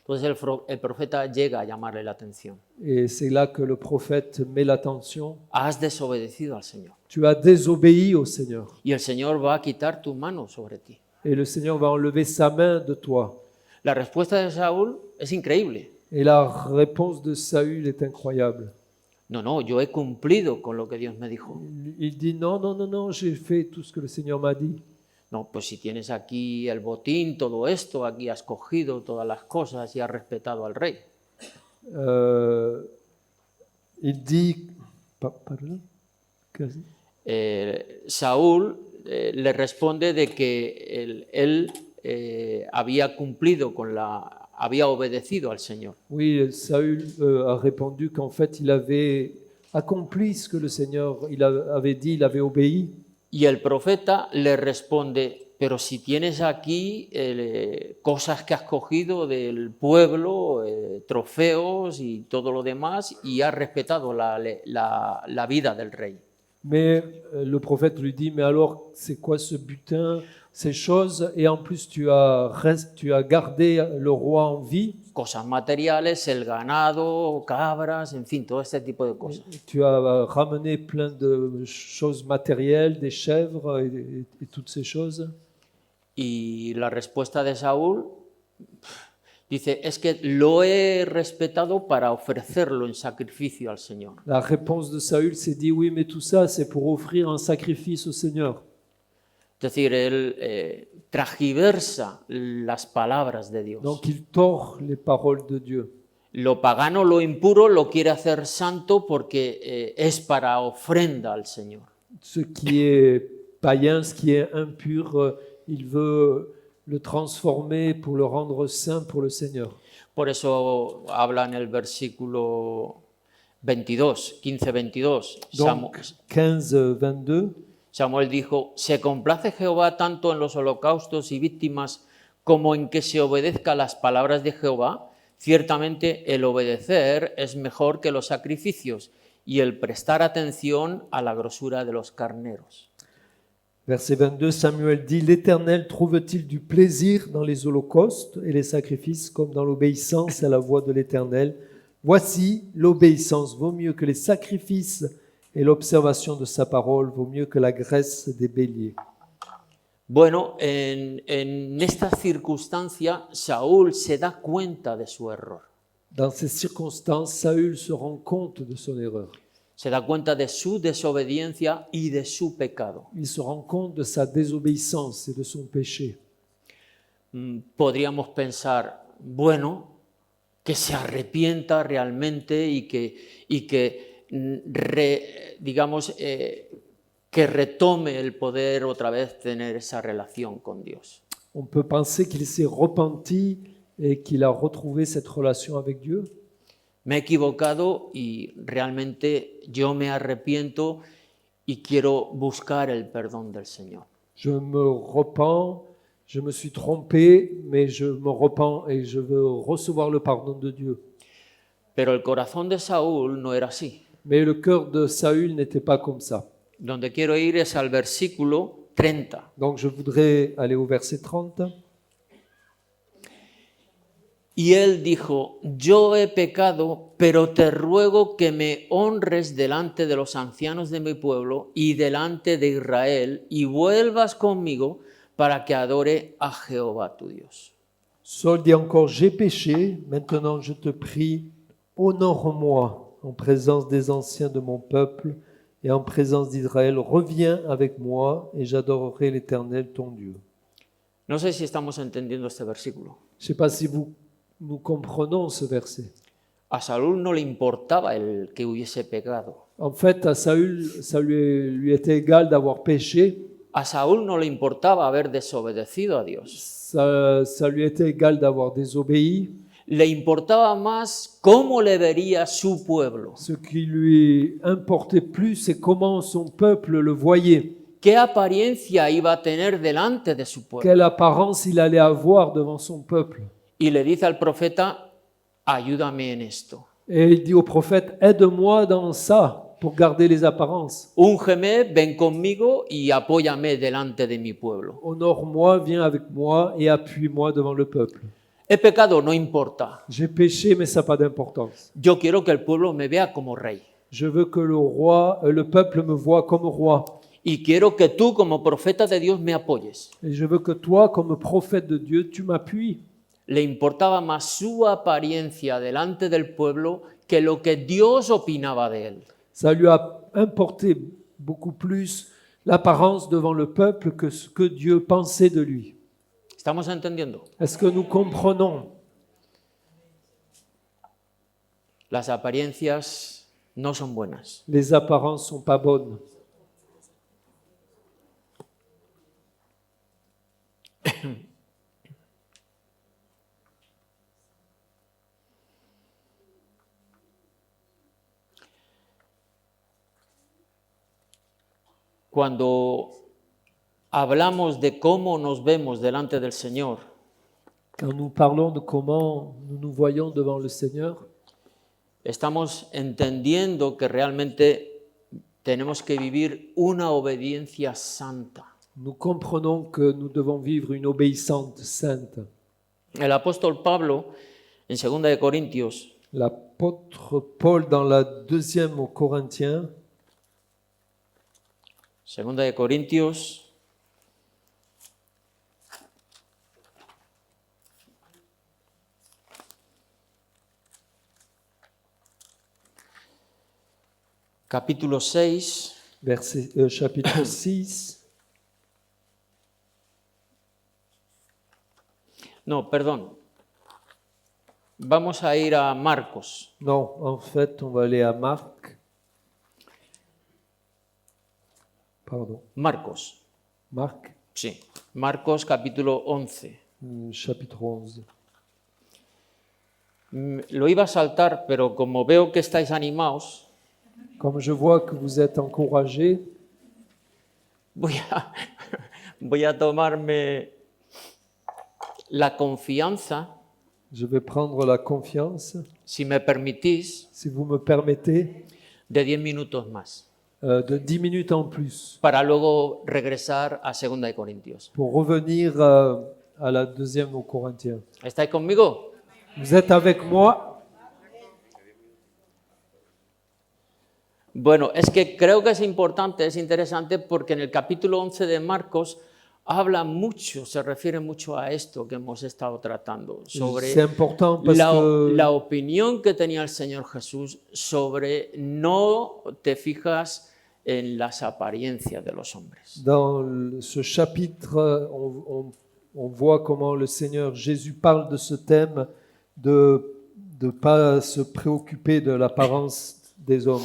Entonces el profeta llega a llamarle la atención. Et c'est là que le prophète met l'attention. Has desobedecido al Señor Tu as désobéi au Seigneur, y el Señor va a quitar tu mano sobre ti. et le Seigneur va enlever sa main de toi. La respuesta de Saúl es increíble. Et la réponse de Saül est incroyable. No, yo he cumplido con lo que Dios me dijo. Il dit non, non, non, non, j'ai fait tout ce que le Seigneur m'a dit. No, pues si tienes aquí el botín, todo esto, aquí has cogido todas las cosas y has respetado al rey. Il dit, pardon, Saúl le responde de que él había cumplido había obedecido al Señor. oui, Saül a répondu qu'en fait il avait accompli ce que le Seigneur avait dit, il avait obéi. Y el profeta le responde, pero si tienes aquí cosas que has cogido del pueblo, trofeos y todo lo demás, y has respetado la vida del rey. Mais le prophète lui dit, mais alors c'est quoi ce butin, ces choses, et en plus tu as gardé le roi en vie, Cosas materiales, el ganado, cabras, en fin, todo este tipo de cosas. tu as ramené plein de choses matérielles, des chèvres et toutes ces choses. Y la respuesta de Saúl dice, es que lo he respetado para ofrecerlo en sacrificio al Señor. La réponse de Saül s'est dit, oui, mais tout ça c'est pour offrir un sacrifice au Seigneur. Es decir, él tragiversa las palabras de Dios. Donc il tord les paroles de Dieu. Lo pagano, lo impuro, lo quiere hacer santo porque es para ofrenda al Señor. Ce qui est païen, ce qui est impur, il veut le transformer pour le rendre saint pour le Seigneur. Por eso habla en el versículo 22, 15-22. Donc 15, 22, Samuel dijo, ¿se complace Jehová tanto en los holocaustos y víctimas como en que se obedezca las palabras de Jehová? Ciertamente el obedecer es mejor que los sacrificios y el prestar atención a la grosura de los carneros. verset 22, Samuel dit, l'Éternel trouve-t-il du plaisir dans les holocaustes et les sacrifices comme dans l'obéissance à la voix de l'Éternel? Voici, l'obéissance vaut mieux que les sacrifices et l'observation de sa parole vaut mieux que la graisse des béliers. Bueno, en esta circunstancia Saúl se da cuenta de su error, Dans ces circonstances, Saül se rend compte de son erreur. se da cuenta de su desobediencia y de su pecado. Il se rend compte de sa désobéissance et de son péché. Podríamos pensar, bueno, que se arrepienta realmente y que que retome el poder otra vez tener esa relación con Dios. On peut penser qu'il s'est repenti et qu'il a retrouvé cette relation avec Dieu. Me he equivocado y realmente yo me arrepiento y quiero buscar el perdón del Señor. Je me repens, je me suis trompé, mais je me repens et je veux recevoir le pardon de Dieu. Pero el corazón de Saúl no era así. Mais le cœur de Saül n'était pas comme ça. Donde quiero ir es al versículo 30. Donc je voudrais aller au verset 30. Y él dijo, yo he pecado, pero te ruego que me honres delante de los ancianos de mi pueblo y delante de Israel, y vuelvas conmigo para que adore a Jehová tu Dios. Saul dit encore, j'ai péché, maintenant je te prie, honore-moi en présence des anciens de mon peuple et en présence d'Israël, reviens avec moi et j'adorerai l'Éternel ton Dieu. No sé si estamos entendiendo este versículo. Je ne sais pas si nous comprenons ce verset. A Saúl no le importaba el que hubiese pecado. En fait, à Saül, ça lui était égal d'avoir péché, A Saúl no le importaba haber desobedecido a Dios. ça lui était égal d'avoir désobéi. Le importaba más cómo le vería su pueblo, Ce qui lui importait plus, c'est comment son peuple le voyait, qué apariencia iba a tener delante de su pueblo. quelle apparence il allait avoir devant son peuple. Y le dice al profeta, ayúdame en esto. Et il dit au prophète, aide-moi dans ça pour garder les apparences. Úngeme, ven conmigo y apóyame delante de mi pueblo. Honore-moi, viens avec moi et appuie-moi devant le peuple. He pecado, no importa. J'ai péché, mais ça n'a pas d'importance. Yo quiero que el pueblo me vea como rey. Je veux que le peuple me voie comme roi. Y quiero que tú como profeta de Dios me apoyes. Et je veux que toi, comme prophète de Dieu, tu m'appuies. Le importaba más su apariencia delante del pueblo que lo que Dios opinaba de él. Ça lui a importé beaucoup plus l'apparence devant le peuple que ce que Dieu pensait de lui. ¿Estamos entendiendo? Est-ce que nous comprenons? Las apariencias no son buenas. Les apparences ne sont pas bonnes. Cuando hablamos de cómo nos vemos delante del Señor, Quand nous parlons de comment nous nous voyons devant le Seigneur, estamos entendiendo que realmente tenemos que vivir una obediencia santa. nous comprenons que nous devons vivre une obéissante sainte. El apóstol Pablo, en 2 de Corintios, L'apôtre Paul, dans la deuxième aux Corinthiens, 2 de Corintios, capítulo 6, chapitre 6, no, perdón, vamos a ir a Marcos, non, en fait, on va aller à Marc. Pardon. Marcos, Marc, Sí, Marcos capítulo 11. chapitre 11. Lo iba a saltar, pero como veo que estáis animados, Comme je vois que vous êtes encouragés, voy a, voy a tomarme la confianza, je vais prendre la confiance, si me permitís, si vous me permettez, de 10 minutos más, de 10 minutes en plus para luego regresar a 2 de Corintios. pour revenir à la deuxième aux Corinthiens. ¿Estáis conmigo? Vous êtes avec moi? Bueno, es que creo que es importante, es interesante porque en el capítulo 11 de Marcos habla mucho, se refiere mucho a esto que hemos estado tratando, sobre C'est important parce que la opinión que tenía el Señor Jesús sobre no te fijas en las apariencias de los hombres. dans ce chapitre, on voit comment le Seigneur Jésus parle de ce thème de ne pas se préoccuper de l'apparence des hommes.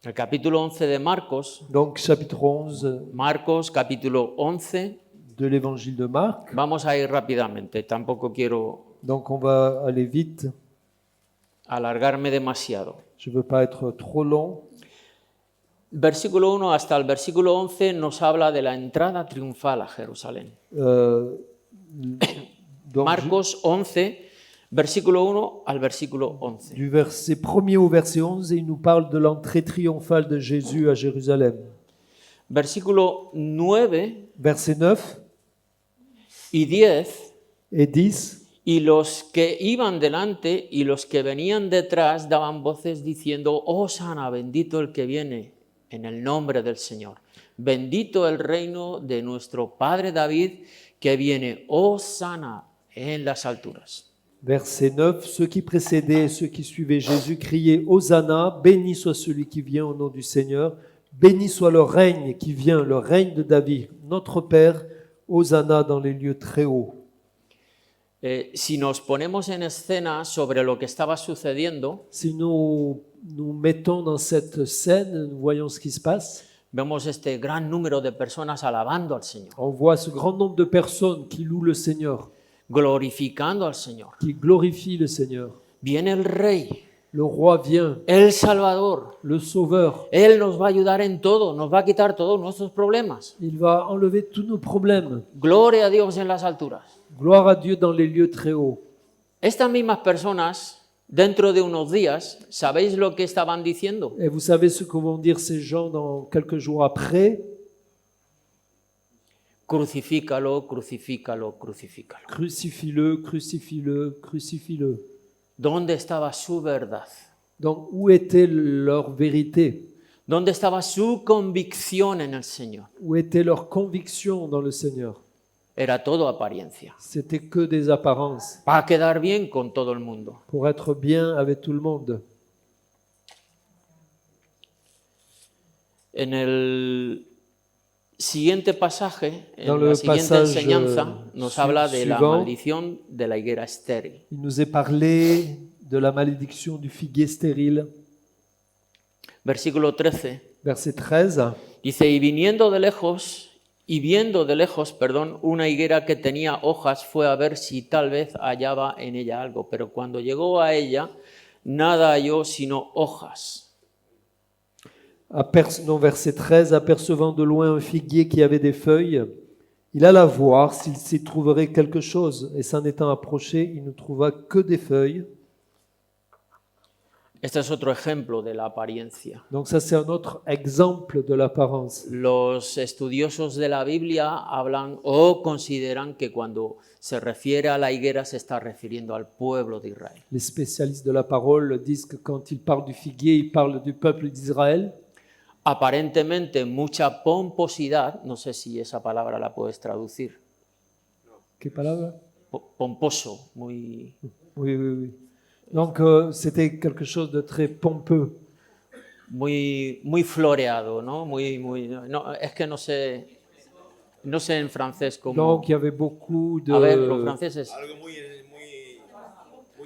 El capítulo 11 de Marcos, Donc chapitre 11 Marcos capítulo 11, de l'évangile de Marc. vamos a ir rápidamente, tampoco quiero Donc on va aller vite, alargarme demasiado. je ne veux pas être trop long. Versículo 1 hasta el versículo 11 nos habla de la entrada triunfal a Jerusalén. Donc, Marcos 11, versículo 1 al versículo 11. du verset 1er au verset 11, il nous parle de l'entrée triomphale de Jésus à Jérusalem. Versículo 9 Verset 9 y 10, et 10. y los que iban delante y los que venían detrás daban voces diciendo, Hosana, bendito el que viene en el nombre del Señor. Bendito el reino de nuestro Padre David que viene, Hosana en las alturas. Verset 9, ceux qui précédaient et ceux qui suivaient Jésus criaient Hosanna, béni soit celui qui vient au nom du Seigneur, béni soit le règne qui vient, le règne de David, notre Père, Hosanna dans les lieux très hauts. Si nos ponemos en escena sobre lo que estaba sucediendo, Si nous nous mettons dans cette scène, nous voyons ce qui se passe, vemos este gran número de personas alabando al Señor, on voit ce grand nombre de personnes qui louent le Seigneur, glorificando al Señor. qui glorifient le Seigneur. Viene el Rey, Le roi vient, el Salvador. le Sauveur, Él nos va a ayudar en todo, nos va a quitar todos nuestros problemas. il va enlever tous nos problèmes. Gloria a Dios en las alturas. Gloire à Dieu dans les lieux très hauts. Estas mismas personas, dentro de unos días, ¿sabéis lo que estaban diciendo? Et vous savez ce que vont dire ces gens dans quelques jours après? Crucifícalo, crucifícalo, crucifícalo. Crucifie-le, crucifie-le, crucifie-le. ¿Dónde estaba su verdad? Donc, où était leur vérité? ¿Dónde estaba su convicción en el Señor? Où était leur conviction dans le Seigneur? Era todo apariencia. C'était que des apparences, Para quedar bien con todo el mundo. pour être bien avec tout le monde. En el siguiente pasaje, Dans en le la siguiente passage, enseñanza, nos habla de la suivant, maldición de la higuera estéril. Il nous est parlé de la malédiction du figuier stérile. Versículo 13. Verset 13. Dice, y viendo de lejos, una higuera que tenía hojas, fue a ver si tal vez hallaba en ella algo. Pero cuando llegó a ella, nada halló sino hojas. Verset 13, apercevant de loin un figuier qui avait des feuilles, il alla voir s'il s'y trouverait quelque chose, et s'en étant approché, il ne trouva que des feuilles. Este es otro ejemplo de la apariencia. Donc ça, c'est un autre exemple de l'apparence. Los estudiosos de la Biblia hablan o consideran que cuando se refiere a la higuera se está refiriendo al pueblo de Israel. Les spécialistes de la parole disent que quand il parle du figuier, il parle du peuple d'Israël. Aparentemente mucha pomposidad, no sé si esa palabra la puedes traducir. Quelle palabra? Pomposo, muy... Oui, oui, oui. Donc c'était quelque chose de très pompeux. Muy floreado, ¿no? No, es que no sé en francés cómo. Donc il y avait beaucoup de... A ver, los franceses. Algo muy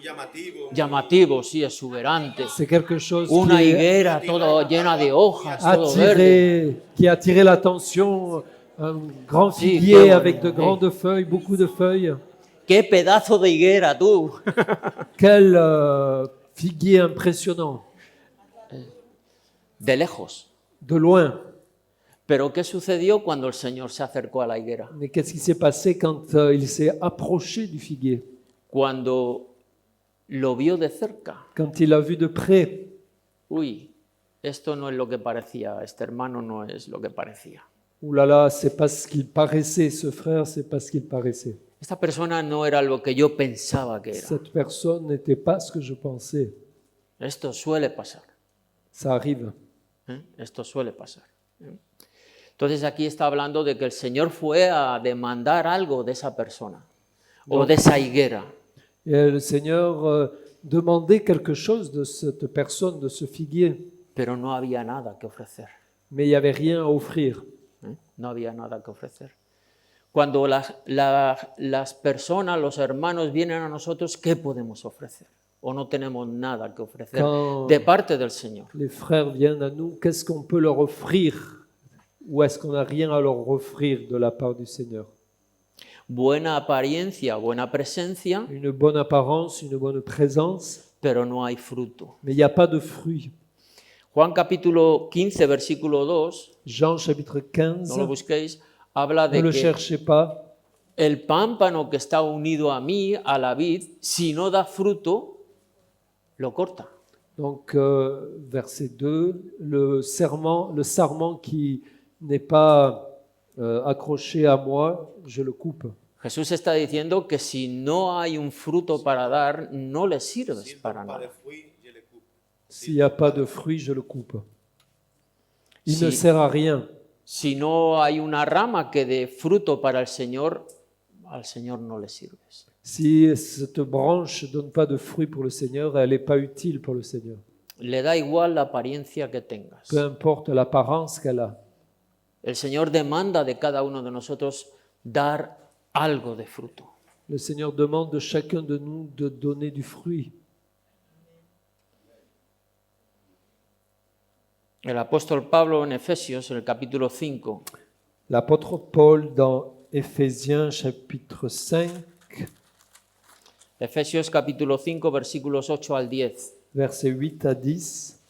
llamativo. Llamativo, sí, exuberante. C'est quelque chose Una higuera toda llena de hojas, todo verde. qui a attiré l'attention, Un grand Sí, figuier qué avec de bueno, grandes feuilles, beaucoup de feuilles. ¡Qué pedazo de higuera tú! Quel figuier impressionnant, De lejos. de loin. Pero ¿qué sucedió cuando el Señor se acercó a la higuera? Mais qu'est-ce qui s'est passé quand il s'est approché du figuier? Cuando lo vio de cerca. Quand il a vu de près, Uy, esto no es lo que parecía, este hermano no es lo que parecía. ouh là là, c'est pas ce qu'il paraissait, ce frère, c'est pas ce qu'il paraissait. Esta persona no era lo que yo pensaba que era. Cette personne n'était pas ce que je pensais. Esto suele pasar. Ça arrive. Esto suele pasar. Entonces aquí está hablando de que el Señor fue a demandar algo de esa persona o de esa higuera. Et le Seigneur demandait quelque chose de cette personne, de ce figuier, Pero no había nada que ofrecer. mais il n'y avait rien à offrir. No había nada que ofrecer. Cuando las personas, los hermanos vienen a nosotros, ¿qué podemos ofrecer? O no tenemos nada que ofrecer Quand de parte del Señor. les frères viennent à nous, qu'est-ce qu'on peut leur offrir? Ou est-ce qu'on n'a rien à leur offrir de la part du Seigneur? Buena apariencia, buena presencia, Une bonne apparence, une bonne présence, pero no hay fruto. mais il n'y a pas de fruit. Juan capítulo 15, versículo 2, Jean chapitre 15, no lo busquéis, habla ne de le que cherchez pas. el pámpano que está unido a mí, a la vid, si no da fruto, lo corta. Donc, verset 2, le sarment qui n'est pas accroché à moi, je le coupe. Jesús está diciendo que si no hay un fruto para dar, no le sirves para Pas de nada. fruits, je les coupe. S'il n'y a pas de fruit, je le coupe. Il Si- ne sert à rien. Si no hay una rama que dé fruto para el Señor, al Señor no le sirves. Si cette branche ne donne pas de fruit pour le Seigneur, elle n'est pas utile pour le Seigneur. Le da igual la apariencia que tengas. Peu importe l'apparence qu'elle a. El Señor demanda de cada uno de nosotros dar algo de fruto. Le Seigneur demande de chacun de nous de donner du fruit. El apóstol Pablo en Efesios, en el capítulo 5, L'apôtre Paul, dans Éphésiens chapitre 5, Efesios capítulo 5, versículos 8 al 10. versets 8 à 10,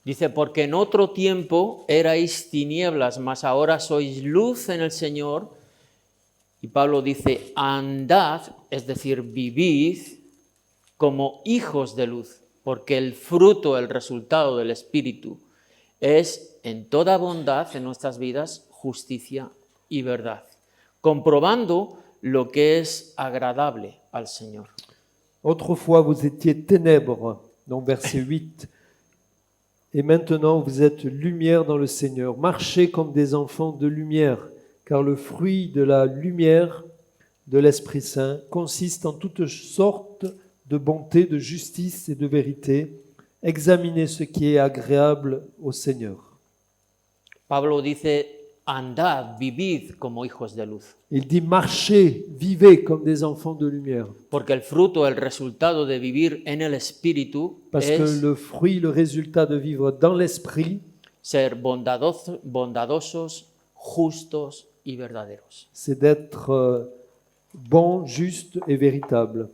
Dice, porque en otro tiempo erais tinieblas, mas ahora sois luz en el Señor. Y Pablo dice, andad, es decir, vivid como hijos de luz, porque el fruto, el resultado del Espíritu es en toda bondad en nuestras vidas, justicia y verdad, comprobando lo que es agradable al Señor. Autrefois, vous étiez ténèbres, donc verset 8. Et maintenant, vous êtes lumière dans le Seigneur. Marchez comme des enfants de lumière, car le fruit de la lumière de l'Esprit Saint consiste en toutes sortes de bonté, de justice et de vérité. Examinez ce qui est agréable au Seigneur. Pablo dice, andad, vivid como hijos de luz. Il dit marchez, vivez comme des enfants de lumière. Porque el fruto, el resultado de vivir en el Espíritu Parce es que le fruit, le résultat de vivre dans l'Esprit, ser bondadosos, justos y verdaderos. c'est d'être bon, juste et véritable.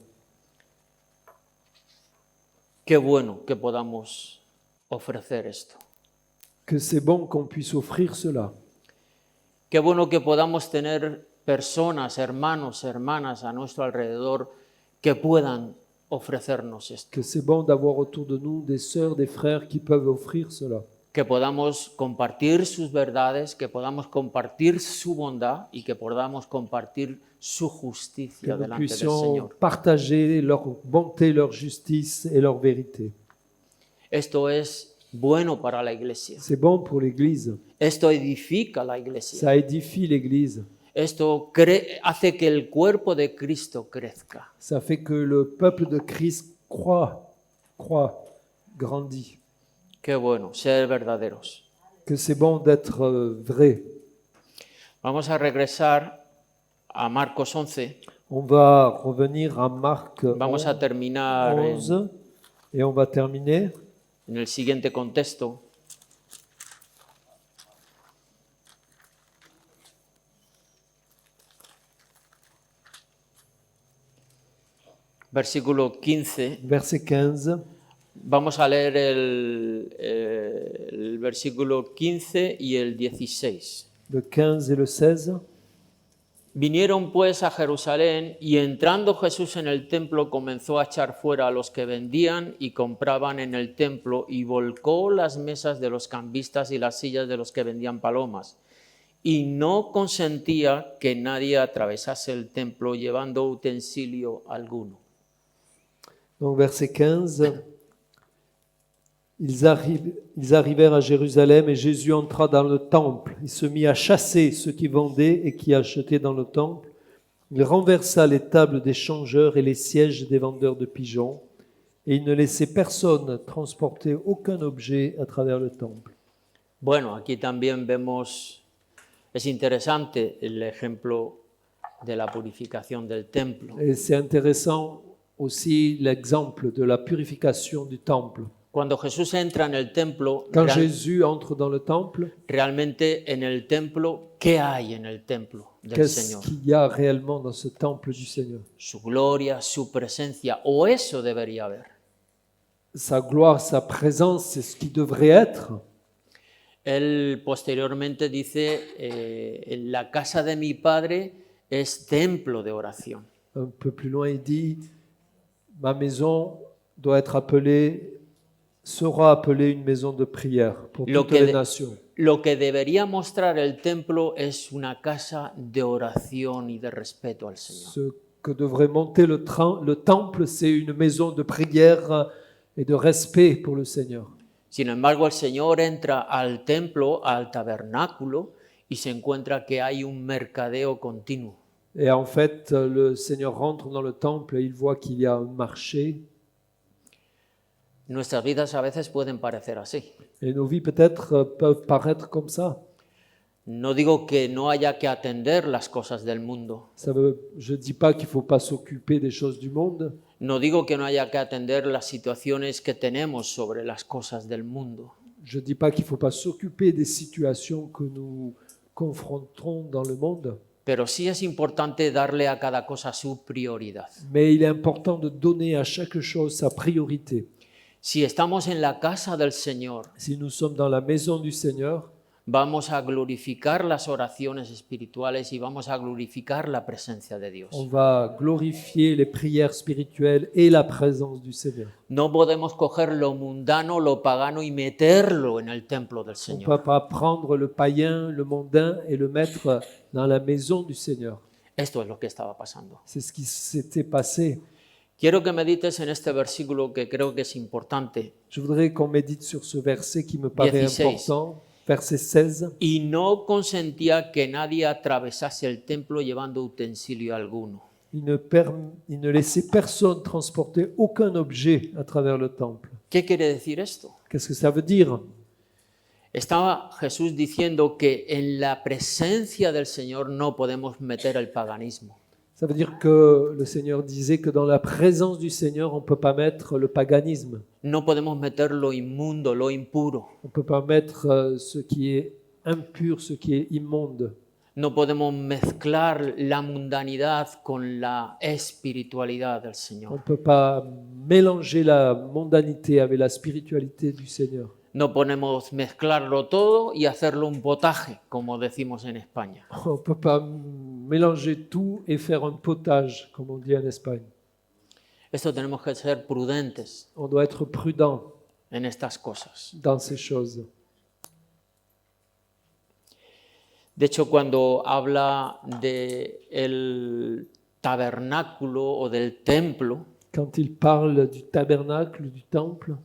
Qué bueno que podamos ofrecer esto. Que c'est bon qu'on puisse offrir cela. Qué bueno que podamos tener personas, hermanos, hermanas a nuestro alrededor que puedan ofrecernos esto. Que c'est bon d'avoir autour de nous des sœurs, des frères qui peuvent offrir cela. Que podamos compartir sus verdades, que podamos compartir su bondad y que podamos compartir su Que justicia nous delante del puissions Señor. partager leur bonté, leur justice et leur vérité. Esto es bueno para la iglesia. C'est bon pour l'Église. Esto edifica la iglesia. Ça édifie l'Église. Esto hace que el cuerpo de Cristo crezca. Ça fait que le peuple de Christ croît, grandit. Qué bueno, ser verdaderos. Que c'est bon d'être vrai. Vamos a regresar a Marcos 11. On va revenir à Marc Vamos a terminar 11 et on va terminer en el siguiente contexto. Versículo 15. verset 15. Vamos a leer el versículo 15 y el 16. Le 15 et le 16. Vinieron pues a Jerusalén y entrando Jesús en el templo comenzó a echar fuera a los que vendían y compraban en el templo y volcó las mesas de los cambistas y las sillas de los que vendían palomas. Y no consentía que nadie atravesase el templo llevando utensilio alguno. Donc verset 15. Ils arrivèrent à Jérusalem et Jésus entra dans le temple. Il se mit à chasser ceux qui vendaient et qui achetaient dans le temple. Il renversa les tables des changeurs et les sièges des vendeurs de pigeons. Et il ne laissait personne transporter aucun objet à travers le temple. Bueno, aquí también vemos, es interesante el ejemplo de la purificación del templo. Et c'est intéressant aussi l'exemple de la purification du temple. Cuando Jesús entra en el templo, Quand Jésus entre dans le temple, realmente en el templo, ¿qué hay en el templo del qu'est-ce Señor? qu'il y a réellement dans ce temple du Seigneur? Su gloria, su presencia, o eso debería haber. Sa gloire, sa présence, c'est ce qui devrait être. Él posteriormente dice, la casa de mi Padre es templo de oración. Un peu plus loin, il dit, ma maison doit être sera appelée une maison de prière pour Lo toutes que les nations. Lo que debería mostrar el templo es una casa de oración y de respeto al Señor. Ce que devrait monter le temple, c'est une maison de prière et de respect pour le Seigneur. Sin embargo, el Señor entra al templo, al tabernáculo, y se encuentra que hay un mercadeo continuo. Et en fait, le Seigneur rentre dans le temple et il voit qu'il y a un marché. Nuestras vidas a veces pueden parecer así. Et nos vies peut-être peuvent paraître comme ça. No digo que no haya que atender las cosas del mundo. Je ne dis pas qu'il ne faut pas s'occuper des choses du monde. No digo que no haya que atender las situaciones que tenemos sobre las cosas del mundo. Je ne dis pas qu'il ne faut pas s'occuper des situations que nous confronterons dans le monde. Pero sí es importante darle a cada cosa su prioridad. Mais il est important de donner à chaque chose sa priorité. Si estamos en la casa del Señor, Si nous sommes dans la maison du Seigneur, vamos a glorificar las oraciones espirituales y vamos a glorificar la presencia de Dios. on va glorifier les prières spirituelles et la présence du Seigneur. No podemos coger lo mundano, lo pagano y meterlo en el templo del On ne Señor. peut pas prendre le païen, le mondain et le mettre dans la maison du Seigneur. Esto es lo que estaba pasando. C'est ce qui s'était passé. Quiero que medites en este versículo que creo que es importante. Je voudrais qu'on médite sur ce verset qui me paraît 16. important, verset 16. Y no consentía que nadie atravesase el templo llevando utensilio alguno. Il ne laissait personne transporter aucun objet à travers le temple. ¿Qué quiere decir esto? Qu'est-ce que ça veut dire? Estaba Jesús diciendo que en la presencia del Señor no podemos meter el paganismo. Ça veut dire que le Seigneur disait que dans la présence du Seigneur, on ne peut pas mettre le paganisme. No podemos meter lo inmundo, lo impuro. On ne peut pas mettre ce qui est impur, ce qui est immonde. No podemos mezclar la mundanidad con la espiritualidad del On ne Señor. peut pas mélanger la mondanité avec la spiritualité du Seigneur. No podemos mezclarlo todo y hacerlo un potaje, como decimos en España. On ne peut pas mélanger tout et faire un potage, comme on dit en Espagne. Esto tenemos que ser prudentes On doit être prudent en estas cosas. dans ces choses. De hecho, cuando habla del tabernáculo o del templo, Quand il parle du tabernacle, du temple,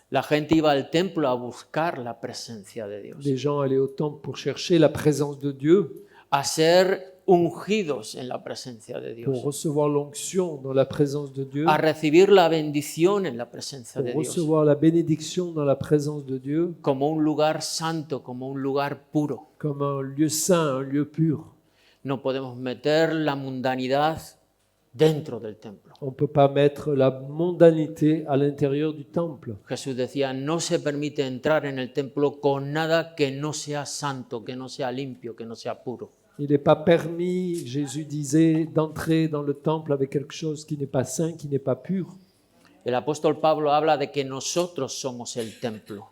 la gente iba al templo a buscar la presencia de Dios, les gens allaient au temple pour chercher la présence de Dieu, a ser ungidos en la presencia de pour Dios, recevoir l'onction dans la présence de Dieu, a recibir la bendición en la presencia pour de Dios, recevoir la bénédiction dans la présence de Dieu, como un lugar santo, como un lugar puro. comme un lieu saint, un lieu pur. No podemos meter la mundanidad dentro del templo. On ne peut pas mettre la mondanité à l'intérieur du temple. Jesús decía, no se permite entrar en el templo con nada que no sea santo, que no sea limpio, que no sea puro. Il n'est pas permis, Jésus disait, d'entrer dans le temple avec quelque chose qui n'est pas saint, qui n'est pas pur. El apóstol Pablo habla de que nosotros somos el templo.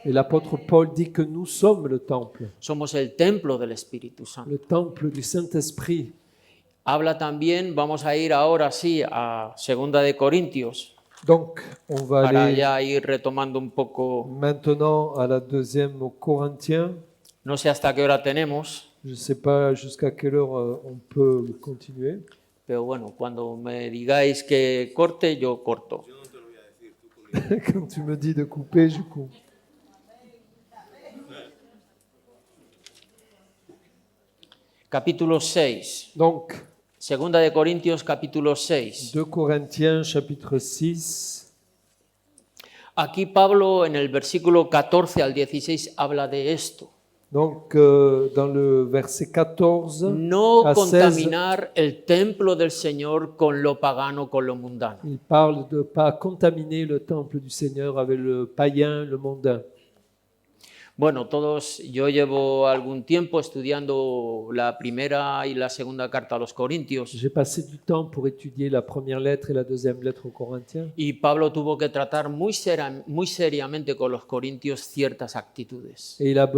Et l'apôtre Paul dit que nous sommes le temple, Somos el templo del Espíritu Santo. le temple du Saint-Esprit. Habla también, vamos a ir ahora sí a 2 de Corintios, Donc, on va para aller ya ir retomando un poco, maintenant à la deuxième aux Corinthiens. no sé hasta qué hora tenemos, Je ne sais pas jusqu'à quelle heure on peut continuer. pero bueno, cuando me digáis que corte, yo corto. Quand tu me dis de couper, je coupe. Capítulo 6, Donc, 2 de Corintios capítulo 6. 2 Corinthiens chapitre 6. Aquí Pablo en el versículo 14 al 16 habla de esto. Donc, dans le verset 14 No à 16, contaminar el templo del Señor con lo pagano, con lo mundano. il parle de ne pas contaminer le temple du Seigneur avec le païen, le mondain. Bueno, yo llevo algún tiempo estudiando la primera y la segunda carta a los Corintios J'ai passé du temps pour étudier la première lettre et la deuxième lettre aux Corinthiens. y Pablo tuvo que tratar muy seriamente con los corintios ciertas actitudes. Et il a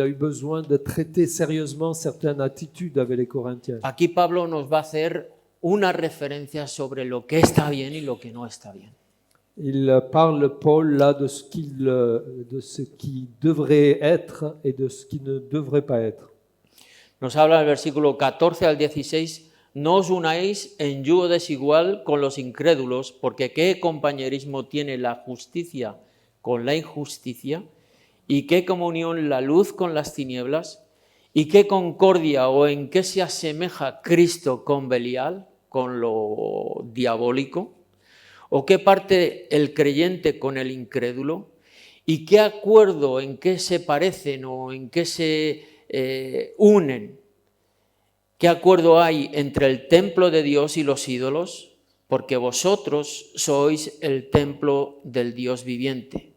eu besoin de traiter sérieusement certaines attitudes avec les Corinthiens. Aquí Pablo nos va a hacer una referencia sobre lo que está bien y lo que no está bien. Il parle, Paul, là, de ce qui devrait être et de ce qui ne devrait pas être. Nos habla el versículo 14 al 16, no os unáis en yugo desigual con los incrédulos, porque qué compañerismo tiene la justicia con la injusticia, y qué comunión la luz con las tinieblas, y qué concordia o en qué se asemeja Cristo con Belial, con lo diabólico. ¿O qué parte el creyente con el incrédulo? ¿Y qué acuerdo, en qué se parecen o en qué se unen? ¿Qué acuerdo hay entre el templo de Dios y los ídolos? Porque vosotros sois el templo del Dios viviente.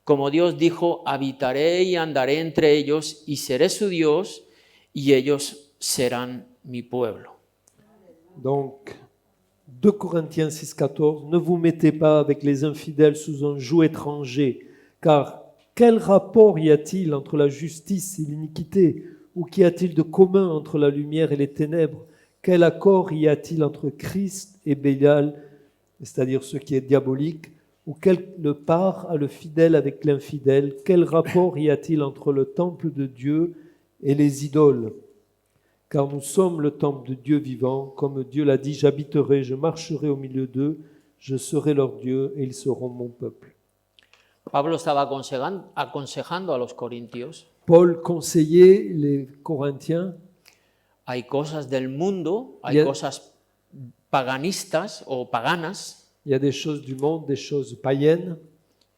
Como Dios dijo, habitaré y andaré entre ellos y seré su Dios y ellos serán mi pueblo. Donc, 2 Corinthiens 6,14 « Ne vous mettez pas avec les infidèles sous un joug étranger, car quel rapport y a-t-il entre la justice et l'iniquité? Ou qu'y a-t-il de commun entre la lumière et les ténèbres? Quel accord y a-t-il entre Christ et Bélial, c'est-à-dire ce qui est diabolique? Ou quelle part a le fidèle avec l'infidèle? Quel rapport y a-t-il entre le temple de Dieu et les idoles? Car nous sommes le temple de Dieu vivant, comme Dieu l'a dit, j'habiterai, je marcherai au milieu d'eux, je serai leur Dieu et ils seront mon peuple. » Pablo estaba aconsejando a los corintios. Paul conseillait les Corinthiens. Hay cosas del mundo, hay Bien. cosas paganistas o paganas Il y a des choses du monde, des choses païennes